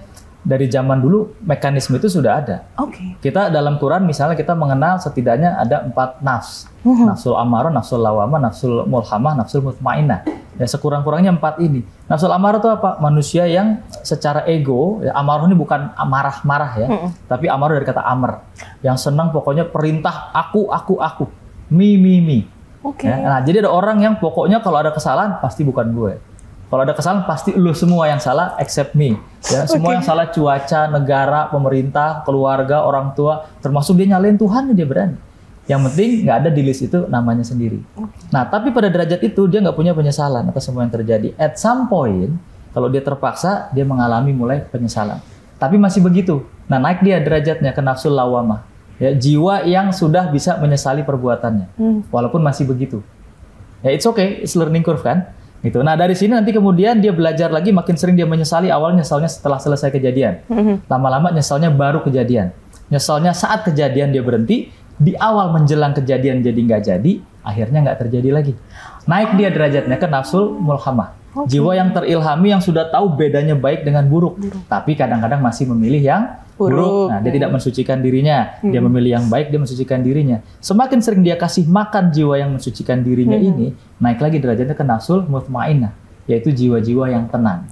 dari zaman dulu mekanisme itu sudah ada. Oke. Kita dalam Quran misalnya kita mengenal setidaknya ada 4 nafs. Nafsul amarah, nafsul lawamah, nafsul mulhamah, nafsul mutmainnah. Ya sekurang-kurangnya 4 ini. Nafsul amarah itu apa? Manusia yang secara ego, ya, amarah ini bukan marah-marah ya, tapi amarah dari kata amr. Yang senang pokoknya perintah aku. Me. Oke. Ya, nah jadi ada orang yang pokoknya kalau ada kesalahan pasti bukan gue. Kalau ada kesalahan pasti lu semua yang salah except me. Ya, semua yang salah cuaca, negara, pemerintah, keluarga, orang tua, termasuk dia nyalain Tuhan dia berani. Yang penting nggak ada di list itu namanya sendiri. Nah, tapi pada derajat itu dia nggak punya penyesalan atas semua yang terjadi. At some point, kalau dia terpaksa, dia mengalami mulai penyesalan. Tapi masih begitu. Nah, naik dia derajatnya ke nafsul lawamah. Ya, jiwa yang sudah bisa menyesali perbuatannya. Walaupun masih begitu. Ya, it's okay, it's learning curve kan. Gitu. Nah dari sini nanti kemudian dia belajar lagi, makin sering dia menyesali. Awalnya nyesalnya setelah selesai kejadian, lama-lama nyesalnya baru kejadian, nyesalnya saat kejadian dia berhenti, di awal menjelang kejadian jadi nggak jadi, akhirnya nggak terjadi lagi. Naik dia derajatnya ke nafsul mulhamah, jiwa yang terilhami yang sudah tahu bedanya baik dengan buruk. Tapi kadang-kadang masih memilih yang buruk. Nah, dia tidak mensucikan dirinya, dia memilih yang baik, dia mensucikan dirinya. Semakin sering dia kasih makan jiwa yang mensucikan dirinya ini, naik lagi derajatnya ke nafsul mutmainnah, yaitu jiwa-jiwa yang tenang.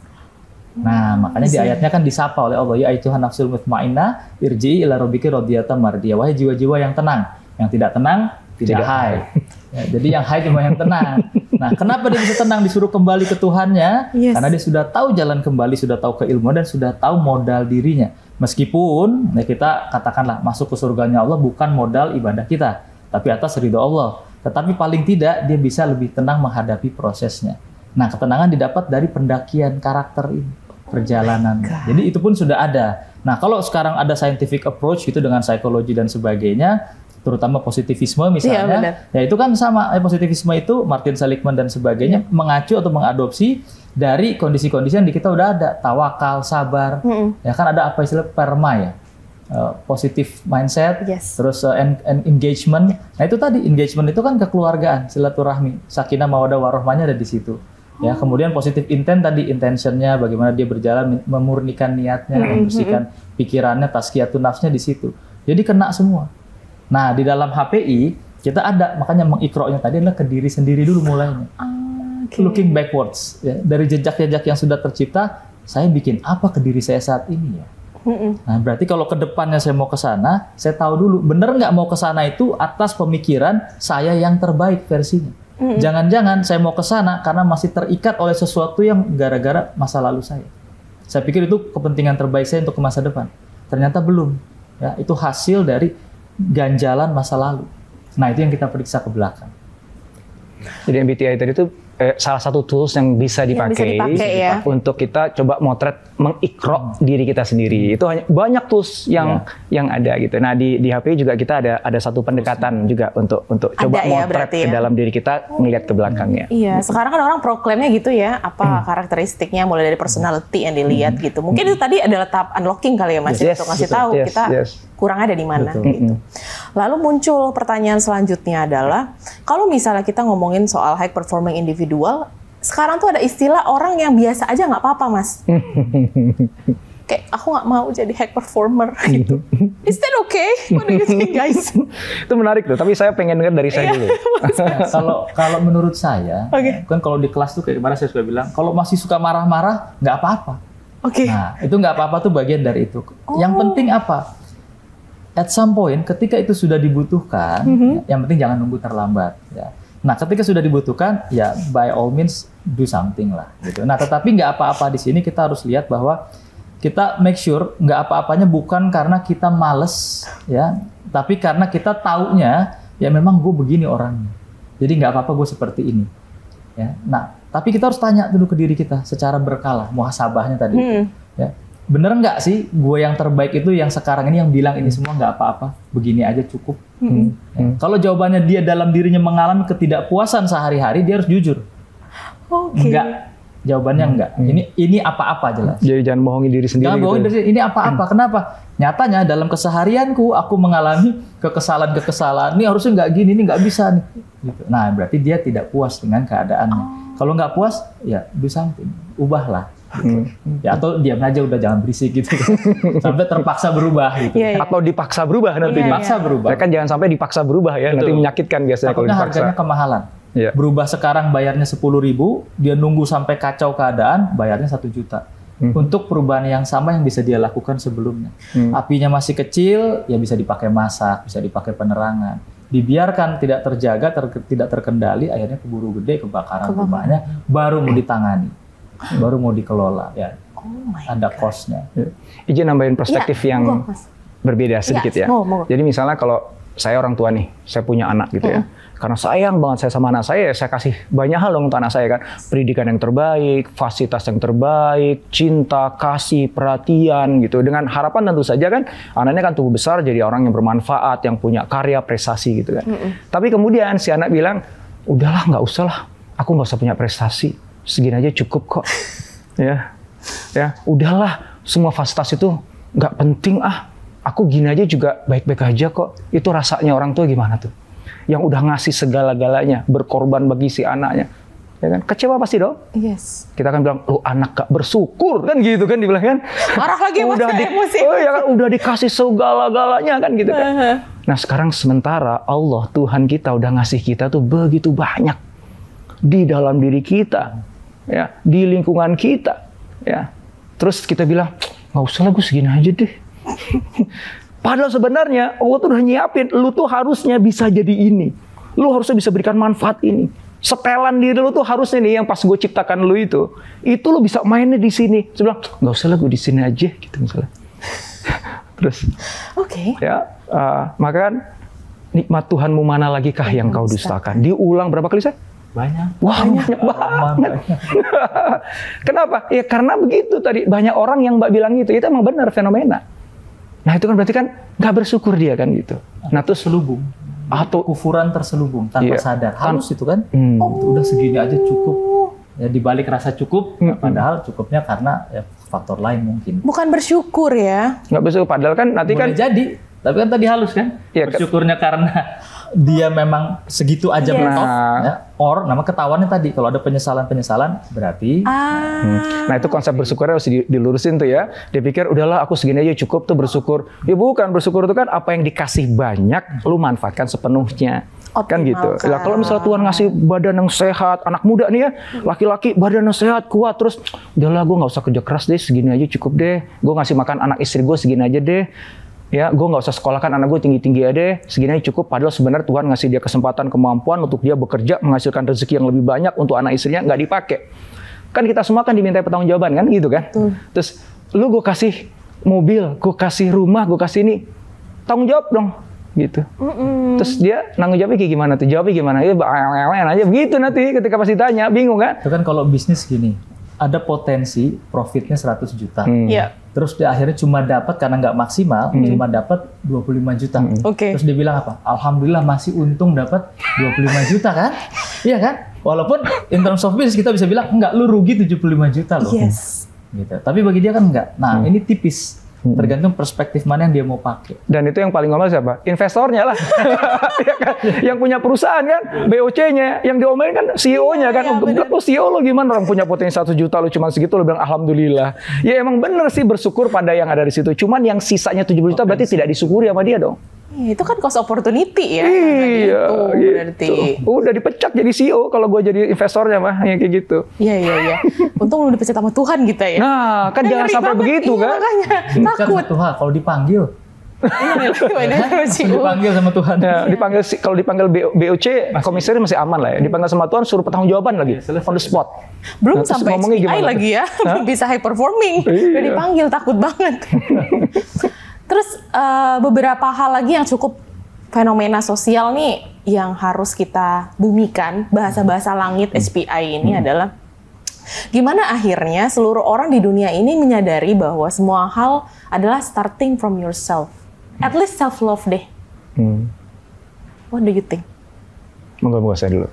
Nah, makanya di ayatnya kan disapa oleh Allah, ya ayyuhan nafsul mutmainnah, irji'i ila rabbiki radiyatan mardiyah. Wahai jiwa-jiwa yang tenang, yang tidak tenang tidak high. Ya, jadi yang high cuma yang tenang. Nah, kenapa dia bisa tenang disuruh kembali ke Tuhannya? Karena dia sudah tahu jalan kembali, sudah tahu keilmuan dan sudah tahu modal dirinya. Meskipun ya kita katakanlah masuk ke surganya Allah bukan modal ibadah kita, tapi atas ridho Allah. Tetapi paling tidak dia bisa lebih tenang menghadapi prosesnya. Nah, ketenangan didapat dari pendakian karakter ini, perjalanan. Jadi itu pun sudah ada. Nah, kalau sekarang ada scientific approach gitu dengan psikologi dan sebagainya, terutama positivisme misalnya, ya itu kan sama, positivisme itu Martin Seligman dan sebagainya mengacu atau mengadopsi dari kondisi-kondisi yang di kita udah ada, tawakal, sabar, ya kan ada apa istilah perma ya, positive mindset, terus engagement. Nah itu tadi engagement itu kan kekeluargaan, silaturahmi, sakinah mawaddah warahmahnya ada di situ. Ya, kemudian positive intent tadi, intentionnya bagaimana dia berjalan memurnikan niatnya, membersihkan pikirannya, tazkiyatun nafsnya di situ. Jadi kena semua. Nah, di dalam HPI kita ada, makanya mengikronya tadi adalah ke diri sendiri dulu mulainya. Looking backwards, ya, dari jejak-jejak yang sudah tercipta, saya bikin apa ke diri saya saat ini ya. Nah, berarti kalau ke depannya saya mau ke sana, saya tahu dulu bener nggak mau ke sana itu atas pemikiran saya yang terbaik versinya. Jangan-jangan saya mau ke sana karena masih terikat oleh sesuatu yang gara-gara masa lalu saya. Saya pikir itu kepentingan terbaik saya untuk ke masa depan. Ternyata belum. Ya, itu hasil dari ganjalan masa lalu. Nah, itu yang kita periksa ke belakang. Jadi MBTI tadi itu salah satu tools yang bisa dipakai ya, untuk kita coba motret, mengikro diri kita sendiri. Itu hanya banyak tools yang ada gitu. Nah di HP juga kita ada satu pendekatan juga untuk coba motret ke dalam diri kita, ngelihat ke belakangnya. Iya, sekarang kan orang proklaimnya gitu ya, apa karakteristiknya mulai dari personality yang dilihat gitu. Mungkin itu tadi adalah tahap unlocking kali ya Mas, untuk ngasih tahu kita kurangnya ada di mana gitu. Lalu muncul pertanyaan selanjutnya adalah, kalau misalnya kita ngomongin soal high performing individual, sekarang tuh ada istilah orang yang biasa aja nggak apa-apa Mas. Kayak aku nggak mau jadi high performer gitu. Is that okay? What do you think guys? Itu menarik tuh, tapi saya pengen dengar dari saya dulu. Kalau menurut saya, kan kalau di kelas tuh kayak kemarin saya sudah bilang, kalau masih suka marah-marah nggak apa-apa. Nah itu nggak apa-apa tuh bagian dari itu. Yang penting apa? At some point, ketika itu sudah dibutuhkan, yang penting jangan nunggu terlambat. Ya. Nah, ketika sudah dibutuhkan, ya by all means do something lah. Gitu. Nah, tetapi nggak apa-apa di sini kita harus lihat bahwa kita make sure nggak apa-apanya bukan karena kita males, ya, tapi karena kita taunya ya memang gue begini orangnya. Jadi nggak apa-apa gue seperti ini. Ya. Nah, tapi kita harus tanya dulu ke diri kita secara berkala, muhasabahnya tadi. Ya. Bener nggak sih gue yang terbaik itu yang sekarang ini yang bilang ini semua nggak apa-apa, begini aja cukup. Ya. Kalau jawabannya dia dalam dirinya mengalami ketidakpuasan sehari-hari, dia harus jujur. Enggak, jawabannya enggak. Ini apa-apa jelas. Jadi jangan bohongin diri sendiri. Jangan bohongin diri sendiri. Ini apa-apa. Kenapa? Nyatanya dalam keseharianku aku mengalami kekesalan-kekesalan. Ini harusnya nggak gini, ini nggak bisa nih. Gitu. Nah berarti dia tidak puas dengan keadaannya. Kalau nggak puas, ya do something, ubahlah. Gitu. Ya atau diam aja udah jangan berisik gitu sampai terpaksa berubah gitu. Atau dipaksa berubah nanti dipaksa berubah. Kan jangan sampai dipaksa berubah ya. Betul. Nanti menyakitkan biasanya kalau dipaksa. Harganya kemahalan. Berubah sekarang bayarnya 10.000, dia nunggu sampai kacau keadaan bayarnya 1 juta. Untuk perubahan yang sama yang bisa dia lakukan sebelumnya. Apinya masih kecil, ya bisa dipakai masak, bisa dipakai penerangan. Dibiarkan tidak terjaga, tidak terkendali, akhirnya keburu gede kebakaran rumahnya, baru mau ditangani. Baru mau dikelola ya, ada cost-nya. Izin nambahin perspektif yang berbeda sedikit ya. Jadi misalnya kalau saya orang tua nih, saya punya anak gitu ya, karena sayang banget saya sama anak saya kasih banyak hal dong untuk anak saya kan, pendidikan yang terbaik, fasilitas yang terbaik, cinta, kasih, perhatian gitu, dengan harapan tentu saja kan anaknya kan tumbuh besar jadi orang yang bermanfaat, yang punya karya, prestasi gitu kan. Tapi kemudian si anak bilang, udahlah nggak usah lah, aku nggak usah punya prestasi. Segini aja cukup kok, ya, udahlah semua fasilitas itu nggak penting aku gini aja juga baik-baik aja kok. Itu rasanya orang tua gimana tuh? Yang udah ngasih segala-galanya, berkorban bagi si anaknya, ya kan? Kecewa pasti dong. Yes. Kita kan bilang, lu anak gak bersyukur kan gitu kan dibilang kan? Marah lagi udah emosi. Oh ya kan udah dikasih segala-galanya kan gitu kan? Nah sekarang sementara Allah Tuhan kita udah ngasih kita tuh begitu banyak di dalam diri kita. Ya, di lingkungan kita, ya. Terus kita bilang, nggak usah lah, gue segini aja deh. Padahal sebenarnya Allah tuh udah nyiapin, lu tuh harusnya bisa jadi ini, lu harusnya bisa berikan manfaat ini. Setelan diri lu tuh harusnya nih yang pas gue ciptakan lu itu lu bisa mainnya di sini. Saya bilang, nggak usah lah, gue di sini aja, gitu misalnya. Terus, ya, maka kan nikmat Tuhanmu mana lagi kah yang kau dustakan? Diulang berapa kali saya? Banyak. Wah, banyak banget. Kenapa? Ya karena begitu tadi. Banyak orang yang Mbak bilang itu emang benar fenomena. Nah itu kan berarti kan nggak bersyukur dia kan gitu. Nah terus selubung atau kufuran terselubung tanpa sadar. Halus itu kan. Udah segini aja cukup. Ya dibalik rasa cukup, padahal cukupnya karena ya, faktor lain mungkin. Bukan bersyukur ya? Nggak bersyukur, padahal kan nanti boleh kan jadi. Tapi kan tadi halus kan? Ya, bersyukurnya karena dia memang segitu aja mentok, ya. Or nama ketahuannya tadi kalau ada penyesalan berarti. Nah itu konsep bersyukur harus dilurusin tuh ya. Dia pikir udahlah aku segini aja cukup tuh bersyukur. Ya bukan, bersyukur itu kan apa yang dikasih banyak lu manfaatkan sepenuhnya. Kan gitu. Lah kalau misalnya Tuhan ngasih badan yang sehat, anak muda nih ya, laki-laki badan yang sehat, kuat, terus udahlah gue nggak usah kerja keras deh, segini aja cukup deh. Gue ngasih makan anak istri gue segini aja deh. Ya, gue nggak usah sekolahkan anak gue tinggi-tinggi aja deh, segini aja cukup. Padahal sebenarnya Tuhan ngasih dia kesempatan, kemampuan untuk dia bekerja, menghasilkan rezeki yang lebih banyak untuk anak istrinya, nggak dipakai. Kan kita semua kan diminta pertanggungjawaban kan, gitu kan? Terus lu gue kasih mobil, gue kasih rumah, gue kasih ini, tanggung jawab dong, gitu. Terus dia nanggung jawabnya kayak gimana tuh? Jawabnya gimana? Ya aja begitu nanti ketika pasti tanya, bingung kan? Itu kan kalau bisnis gini, ada potensi profitnya 100 juta. Iya. Terus dia akhirnya cuma dapat karena nggak maksimal, cuma dapat 25 juta. Terus dia bilang apa? Alhamdulillah masih untung dapat 25 juta kan? Iya kan? Walaupun in terms of business kita bisa bilang enggak, lu rugi 75 juta loh. Yes. Gitu. Tapi bagi dia kan enggak. Nah, ini tipis. Tergantung perspektif mana yang dia mau pakai. Dan itu yang paling ngomel siapa? Investornya lah. Ya kan? Yang punya perusahaan kan, BOC-nya. Yang diomelin kan CEO-nya kan. Lo CEO lo gimana? Orang punya potensi 1 juta, lo cuma segitu, lo bilang Alhamdulillah. Ya emang bener sih bersyukur pada yang ada di situ. Cuman yang sisanya 70 juta berarti tidak disyukuri sama dia dong. Itu kan cost opportunity ya. Iya, gitu. Berarti. Udah dipecat jadi CEO kalau gue jadi investornya mah, yang kayak gitu. Iya. Untung lu dipecat sama Tuhan kita ya. Nah, kan jangan sampai begitu kan. Makanya takut. Tuhan kalau dipanggil. Dipanggil sama Tuhan. Ya, kalau dipanggil BOC, komisaris masih aman lah ya. Dipanggil sama Tuhan suruh pertanggungjawaban lagi, on the spot. Belum sampai HPI lagi ya, bisa high performing. Udah dipanggil, takut banget. Terus beberapa hal lagi yang cukup fenomena sosial nih yang harus kita bumikan, bahasa-bahasa langit SPI ini adalah gimana akhirnya seluruh orang di dunia ini menyadari bahwa semua hal adalah starting from yourself. At least self-love deh. What do you think? Moga-moga saya dulu.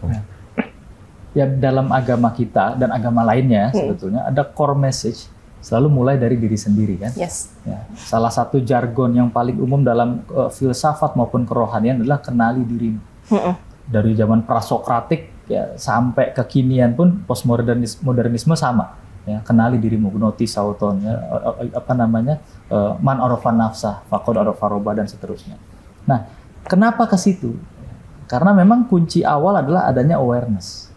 Ya dalam agama kita dan agama lainnya sebetulnya ada core message selalu mulai dari diri sendiri kan. Yes. Ya, salah satu jargon yang paling umum dalam filsafat maupun kerohanian adalah kenali dirimu. Dari zaman prasokratik ya sampai kekinian pun postmodernisme sama. Ya, kenali dirimu, gnoti sauton, ya, man arafa nafsah, faqad arafa rabbah dan seterusnya. Nah, kenapa ke situ? Karena memang kunci awal adalah adanya awareness.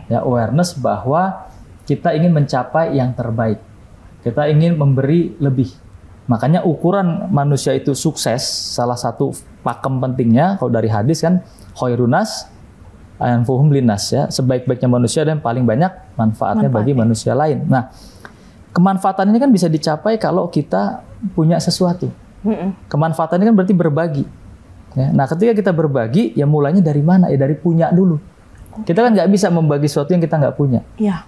Ya, awareness bahwa kita ingin mencapai yang terbaik. Kita ingin memberi lebih. Makanya ukuran manusia itu sukses, salah satu pakem pentingnya kalau dari hadis kan khairunas anfuhum linnas, ya, sebaik-baiknya manusia dan paling banyak manfaatnya bagi manusia lain. Nah, kemanfaatan ini kan bisa dicapai kalau kita punya sesuatu. Kemanfaatan ini kan berarti berbagi. Ya, nah, ketika kita berbagi, ya mulainya dari mana? Ya dari punya dulu. Kita kan nggak bisa membagi sesuatu yang kita nggak punya.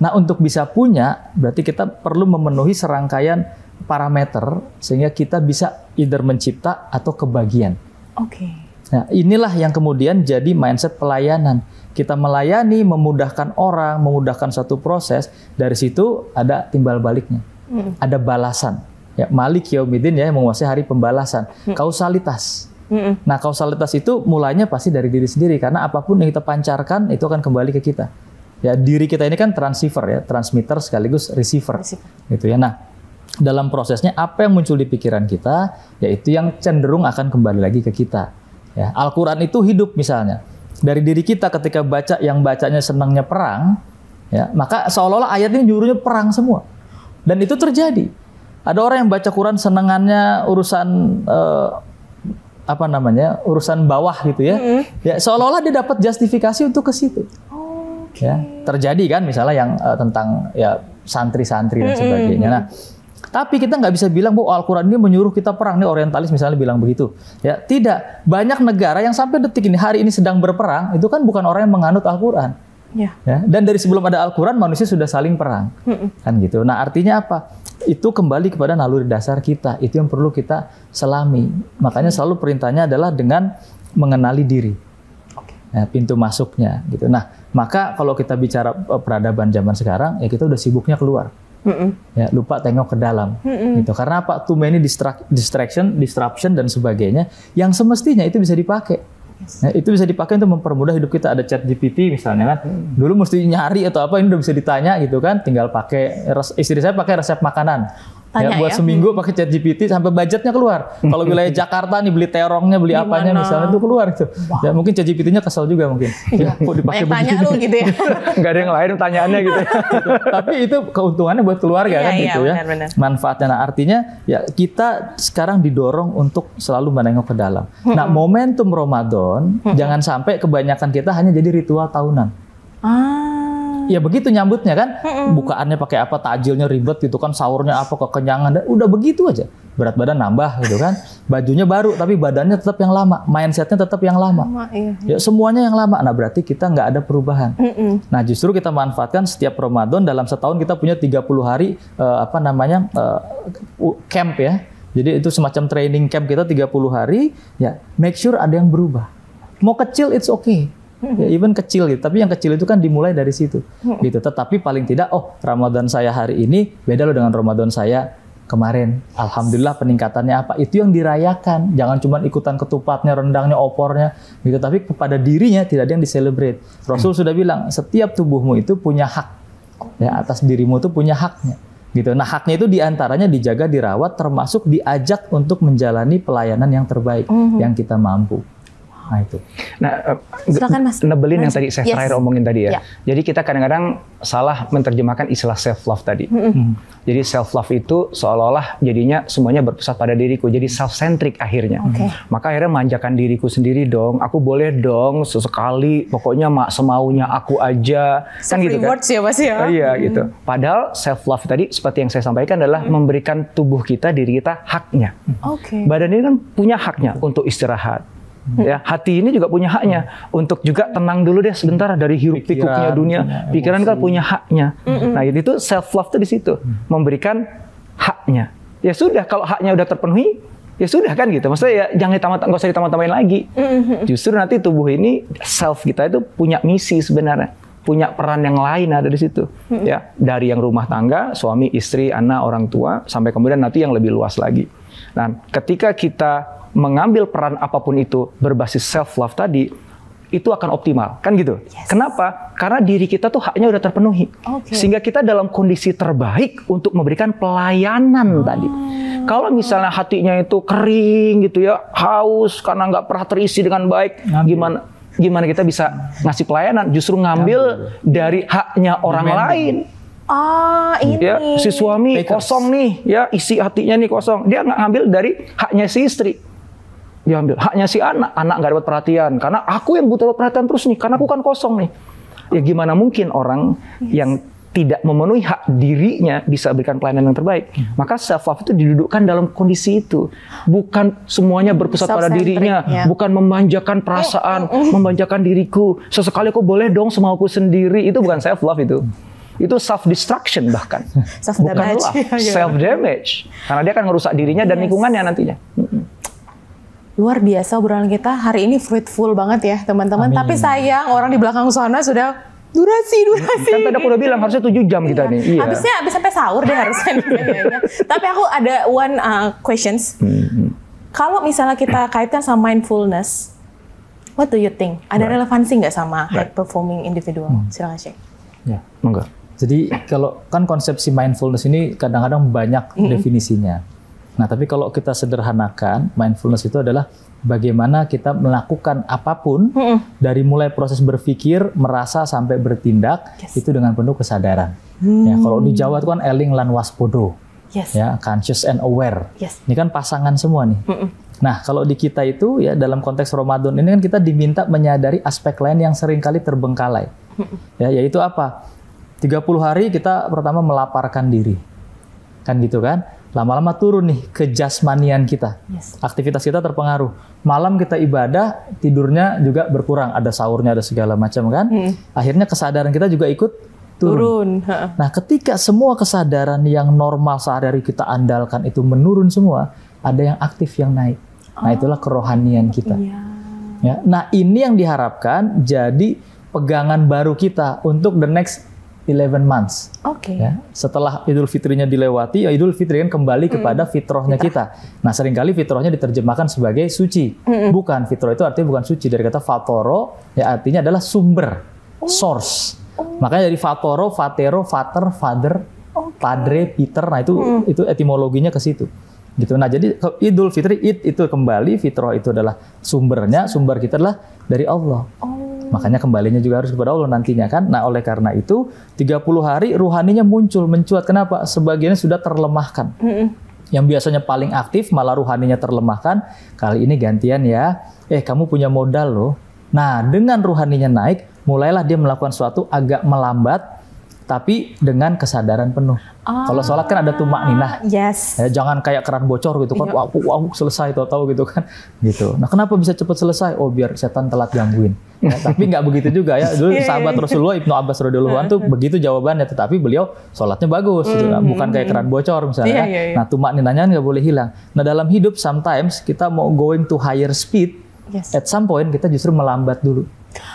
Nah, untuk bisa punya, berarti kita perlu memenuhi serangkaian parameter sehingga kita bisa either mencipta atau kebagian. Nah, inilah yang kemudian jadi mindset pelayanan. Kita melayani, memudahkan orang, memudahkan satu proses. Dari situ ada timbal baliknya, ada balasan. Ya, Malik Yaumiddin ya, yang menguasai hari pembalasan. Kausalitas. Nah, kausalitas itu mulainya pasti dari diri sendiri karena apapun yang kita pancarkan itu akan kembali ke kita. Ya, diri kita ini kan transceiver ya, transmitter sekaligus receiver. Gitu ya. Nah, dalam prosesnya apa yang muncul di pikiran kita, yaitu yang cenderung akan kembali lagi ke kita. Ya, Al-Qur'an itu hidup misalnya. Dari diri kita ketika baca yang bacanya senangnya perang, ya, maka seolah-olah ayat ini nyuruhnya perang semua. Dan itu terjadi. Ada orang yang baca Quran senangannya urusan urusan bawah gitu ya. Ya, seolah-olah dia dapat justifikasi untuk ke situ. Ya, terjadi kan misalnya yang tentang ya santri-santri dan sebagainya. Nah, tapi kita nggak bisa bilang bahwa Al-Quran ini menyuruh kita perang. Nih orientalis misalnya bilang begitu. Ya, tidak. Banyak negara yang sampai detik ini, hari ini sedang berperang, itu kan bukan orang yang menganut Al-Quran. Ya. Dan dari sebelum ada Al-Quran manusia sudah saling perang, kan gitu. Nah artinya apa? Itu kembali kepada naluri dasar kita. Itu yang perlu kita selami. Makanya selalu perintahnya adalah dengan mengenali diri, ya, pintu masuknya gitu. Nah maka kalau kita bicara peradaban zaman sekarang, ya kita udah sibuknya keluar, ya lupa tengok ke dalam, gitu. Karena apa? Too many disruption dan sebagainya, yang semestinya itu bisa dipakai. Nah, itu bisa dipakai untuk mempermudah hidup kita. Ada ChatGPT misalnya kan, dulu mesti nyari atau apa, ini udah bisa ditanya gitu kan, tinggal pakai. Istri saya pakai resep makanan, ya, buat seminggu pakai ChatGPT sampai budgetnya keluar. Kalau wilayah Jakarta nih beli terongnya, beli apanya misalnya itu keluar itu. Ya mungkin ChatGPT-nya kesel juga mungkin. Ya, kok dipakai tanya lu gitu ya. Nggak ada yang lain tanyaannya gitu. Tapi itu keuntungannya buat keluarga kan gitu ya. Manfaatnya. Nah, artinya ya kita sekarang didorong untuk selalu menengok ke dalam. Nah, momentum Ramadan jangan sampai kebanyakan kita hanya jadi ritual tahunan. Ya begitu nyambutnya kan, bukaannya pakai apa, takjilnya ribet gitu kan, sahurnya apa, kekenyangan, udah begitu aja. Berat badan nambah gitu kan, bajunya baru tapi badannya tetap yang lama, mindsetnya tetap yang lama. Ya semuanya yang lama. Nah berarti kita nggak ada perubahan. Nah justru kita manfaatkan setiap Ramadan, dalam setahun kita punya 30 hari camp ya. Jadi itu semacam training camp kita 30 hari, ya make sure ada yang berubah. Mau kecil it's okay. Ya, even kecil gitu, tapi yang kecil itu kan dimulai dari situ, gitu. Tetapi paling tidak, Ramadan saya hari ini beda loh dengan Ramadan saya kemarin. Alhamdulillah peningkatannya apa? Itu yang dirayakan. Jangan cuma ikutan ketupatnya, rendangnya, opornya, gitu. Tapi kepada dirinya tidak ada yang diselebrate. Rasul sudah bilang, setiap tubuhmu itu punya hak, ya atas dirimu itu punya haknya, gitu. Nah haknya itu diantaranya dijaga, dirawat, termasuk diajak untuk menjalani pelayanan yang terbaik yang kita mampu. Nah itu. Nah, silakan Mas. Nebelin yang tadi saya terakhir omongin tadi ya. Jadi kita kadang-kadang salah menerjemahkan istilah self love tadi. Jadi self love itu seolah-olah jadinya semuanya berpusat pada diriku. Jadi self centric akhirnya. Maka akhirnya manjakan diriku sendiri dong. Aku boleh dong sesekali, pokoknya semaunya aku aja. Self kan gitu kan. Rewards ya Mas ya. Iya gitu. Padahal self love tadi seperti yang saya sampaikan adalah memberikan tubuh kita, diri kita haknya. Badan ini kan punya haknya untuk istirahat. Ya, hati ini juga punya haknya untuk juga tenang dulu deh sebentar dari hiruk pikuknya dunia. Pikiran kan punya haknya. Nah, itu self love tuh di situ, memberikan haknya. Ya sudah, kalau haknya udah terpenuhi, ya sudah kan gitu. Maksudnya ya jangan nggak usah ditambah-tambahin lagi. Justru nanti tubuh ini, self kita itu punya misi sebenarnya, punya peran yang lain ada di situ. Ya, dari yang rumah tangga, suami, istri, anak, orang tua, sampai kemudian nanti yang lebih luas lagi. Nah, ketika kita mengambil peran apapun itu berbasis self love tadi, itu akan optimal, kan gitu. Kenapa? Karena diri kita tuh haknya udah terpenuhi, sehingga kita dalam kondisi terbaik untuk memberikan pelayanan tadi. Kalau misalnya hatinya itu kering gitu ya, haus karena nggak pernah terisi dengan baik, gimana kita bisa ngasih pelayanan? Justru ngambil dari haknya orang lain. Ini. Ya, si suami kosong nih, ya isi hatinya nih kosong. Dia nggak ngambil dari haknya si istri. Dia ambil haknya si anak nggak dapat perhatian. Karena aku yang butuh perhatian terus nih, karena aku kan kosong nih. Ya gimana mungkin orang yang tidak memenuhi hak dirinya bisa berikan pelayanan yang terbaik. Maka self love itu didudukkan dalam kondisi itu. Bukan semuanya berpusat pada dirinya, bukan memanjakan perasaan, memanjakan diriku. Sesekali aku boleh dong semauku sendiri. Itu bukan self love itu. Itu self destruction bahkan. Bukan love, self damage. Karena dia akan merusak dirinya dan lingkungannya nantinya. Luar biasa obrolan kita hari ini, fruitful banget ya teman-teman. Tapi sayang orang di belakang sana sudah durasi. Kan tadi aku udah bilang harusnya 7 jam kita nih. Habis sampai sahur deh harusnya. Tapi aku ada one questions. Kalau misalnya kita kaitkan sama mindfulness, what do you think? Ada relevansi nggak sama high performing individual? Silakan Syekh. Ya, monggo. Jadi kalau kan konsepsi mindfulness ini kadang-kadang banyak definisinya. Nah, tapi kalau kita sederhanakan, mindfulness itu adalah bagaimana kita melakukan apapun dari mulai proses berpikir, merasa sampai bertindak itu dengan penuh kesadaran. Ya, kalau di Jawa itu kan eling lan waspodo. Ya, conscious and aware. Ini kan pasangan semua nih. Nah, kalau di kita itu ya dalam konteks Ramadan ini kan kita diminta menyadari aspek lain yang seringkali terbengkalai. Ya, yaitu apa? 30 hari kita pertama melaparkan diri. Kan gitu kan? lama-lama turun nih kejasmanian kita. Aktivitas kita terpengaruh. Malam kita ibadah, tidurnya juga berkurang. Ada sahurnya, ada segala macam kan. Akhirnya kesadaran kita juga ikut turun. Nah, ketika semua kesadaran yang normal sehari-hari kita andalkan itu menurun semua, ada yang aktif yang naik. Nah, itulah kerohanian kita. Ya. Nah, ini yang diharapkan jadi pegangan baru kita untuk the next 11 months. Ya, setelah Idul Fitrinya dilewati, Idul Fitri kan kembali kepada fitrahnya kita. Nah, seringkali fitrahnya diterjemahkan sebagai suci. Bukan, fitrah itu artinya bukan suci. Dari kata fatoro, ya artinya adalah sumber, source. Makanya dari fatoro, fatero, father, father, padre, Peter. Nah, itu etimologinya ke situ. Gitu. Nah, jadi Idul Fitri, itu kembali, fitrah itu adalah sumbernya, sumber kita adalah dari Allah. Makanya kembalinya juga harus kepada Allah nantinya kan. Nah, oleh karena itu 30 hari ruhaninya muncul, mencuat. Kenapa? Sebagiannya sudah terlemahkan. Yang biasanya paling aktif malah ruhaninya terlemahkan. Kali ini gantian ya. Kamu punya modal loh. Nah, dengan ruhaninya naik, mulailah dia melakukan sesuatu agak melambat, tapi dengan kesadaran penuh. Kalau sholat kan ada tumak ninah. Ya, jangan kayak keran bocor gitu kan. Wah, selesai tahu-tahu gitu kan. Gitu. Nah, kenapa bisa cepat selesai? Oh, biar setan telat gangguin. Ya, tapi nggak begitu juga ya. Dulu sahabat Rasulullah Ibnu Abbas radhiyallahu anhu tuh begitu jawabannya. Tetapi beliau sholatnya bagus. Gitu. Nah, bukan kayak keran bocor misalnya. Nah, tumak ninahnya nggak boleh hilang. Nah, dalam hidup sometimes kita mau going to higher speed. At some point kita justru melambat dulu.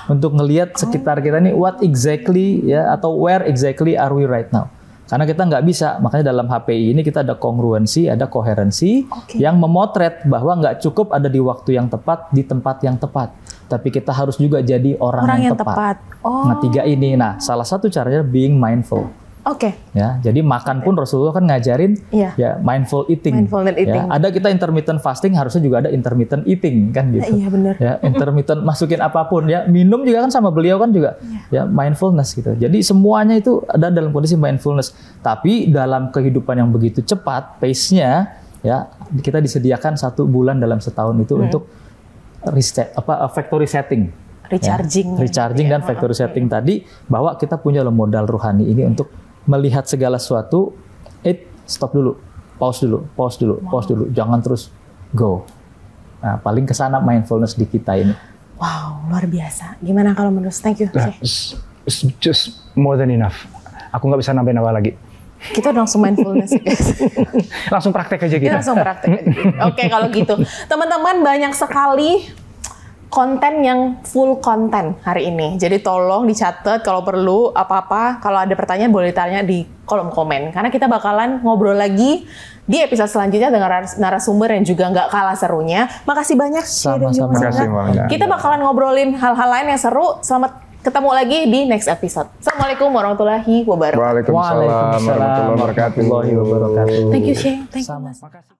Untuk ngelihat sekitar kita nih what exactly ya, atau where exactly are we right now. Karena kita nggak bisa, makanya dalam HPI ini kita ada kongruensi, ada koherensi yang memotret bahwa nggak cukup ada di waktu yang tepat, di tempat yang tepat. Tapi kita harus juga jadi orang yang tepat. Nah, 3 ini. Nah, salah satu caranya being mindful. Ya, jadi makan pun Rasulullah kan ngajarin ya mindful eating. Ya, ada kita intermittent fasting, harusnya juga ada intermittent eating kan gitu. Ya, intermittent masukin apapun ya. Minum juga kan sama beliau kan juga ya mindfulness gitu. Jadi semuanya itu ada dalam kondisi mindfulness. Tapi dalam kehidupan yang begitu cepat pace-nya ya, kita disediakan 1 bulan dalam setahun itu untuk reset factory setting. Recharging dan factory setting tadi, bahwa kita punya modal ruhani ini untuk melihat segala sesuatu, stop dulu, pause dulu, jangan terus go. Nah, paling kesana mindfulness di kita ini. Wow, luar biasa. Gimana kalau menurut? Thank you. It's just more than enough. Aku nggak bisa nambahin apa lagi. Kita langsung mindfulness ya guys. Langsung praktek aja kita. Langsung praktek aja. Oke, kalau gitu. Teman-teman, banyak sekali konten yang full konten hari ini. Jadi tolong dicatat kalau perlu apa-apa. Kalau ada pertanyaan boleh tanya di kolom komen. Karena kita bakalan ngobrol lagi di episode selanjutnya dengan narasumber yang juga nggak kalah serunya. Makasih banyak. Sama-sama. Kita bakalan ngobrolin hal-hal lain yang seru. Selamat ketemu lagi di next episode. Assalamualaikum warahmatullahi wabarakatuh. Waalaikumsalam warahmatullahi wabarakatuh. Thank you, Shane. Thank you, Mas. Makasih.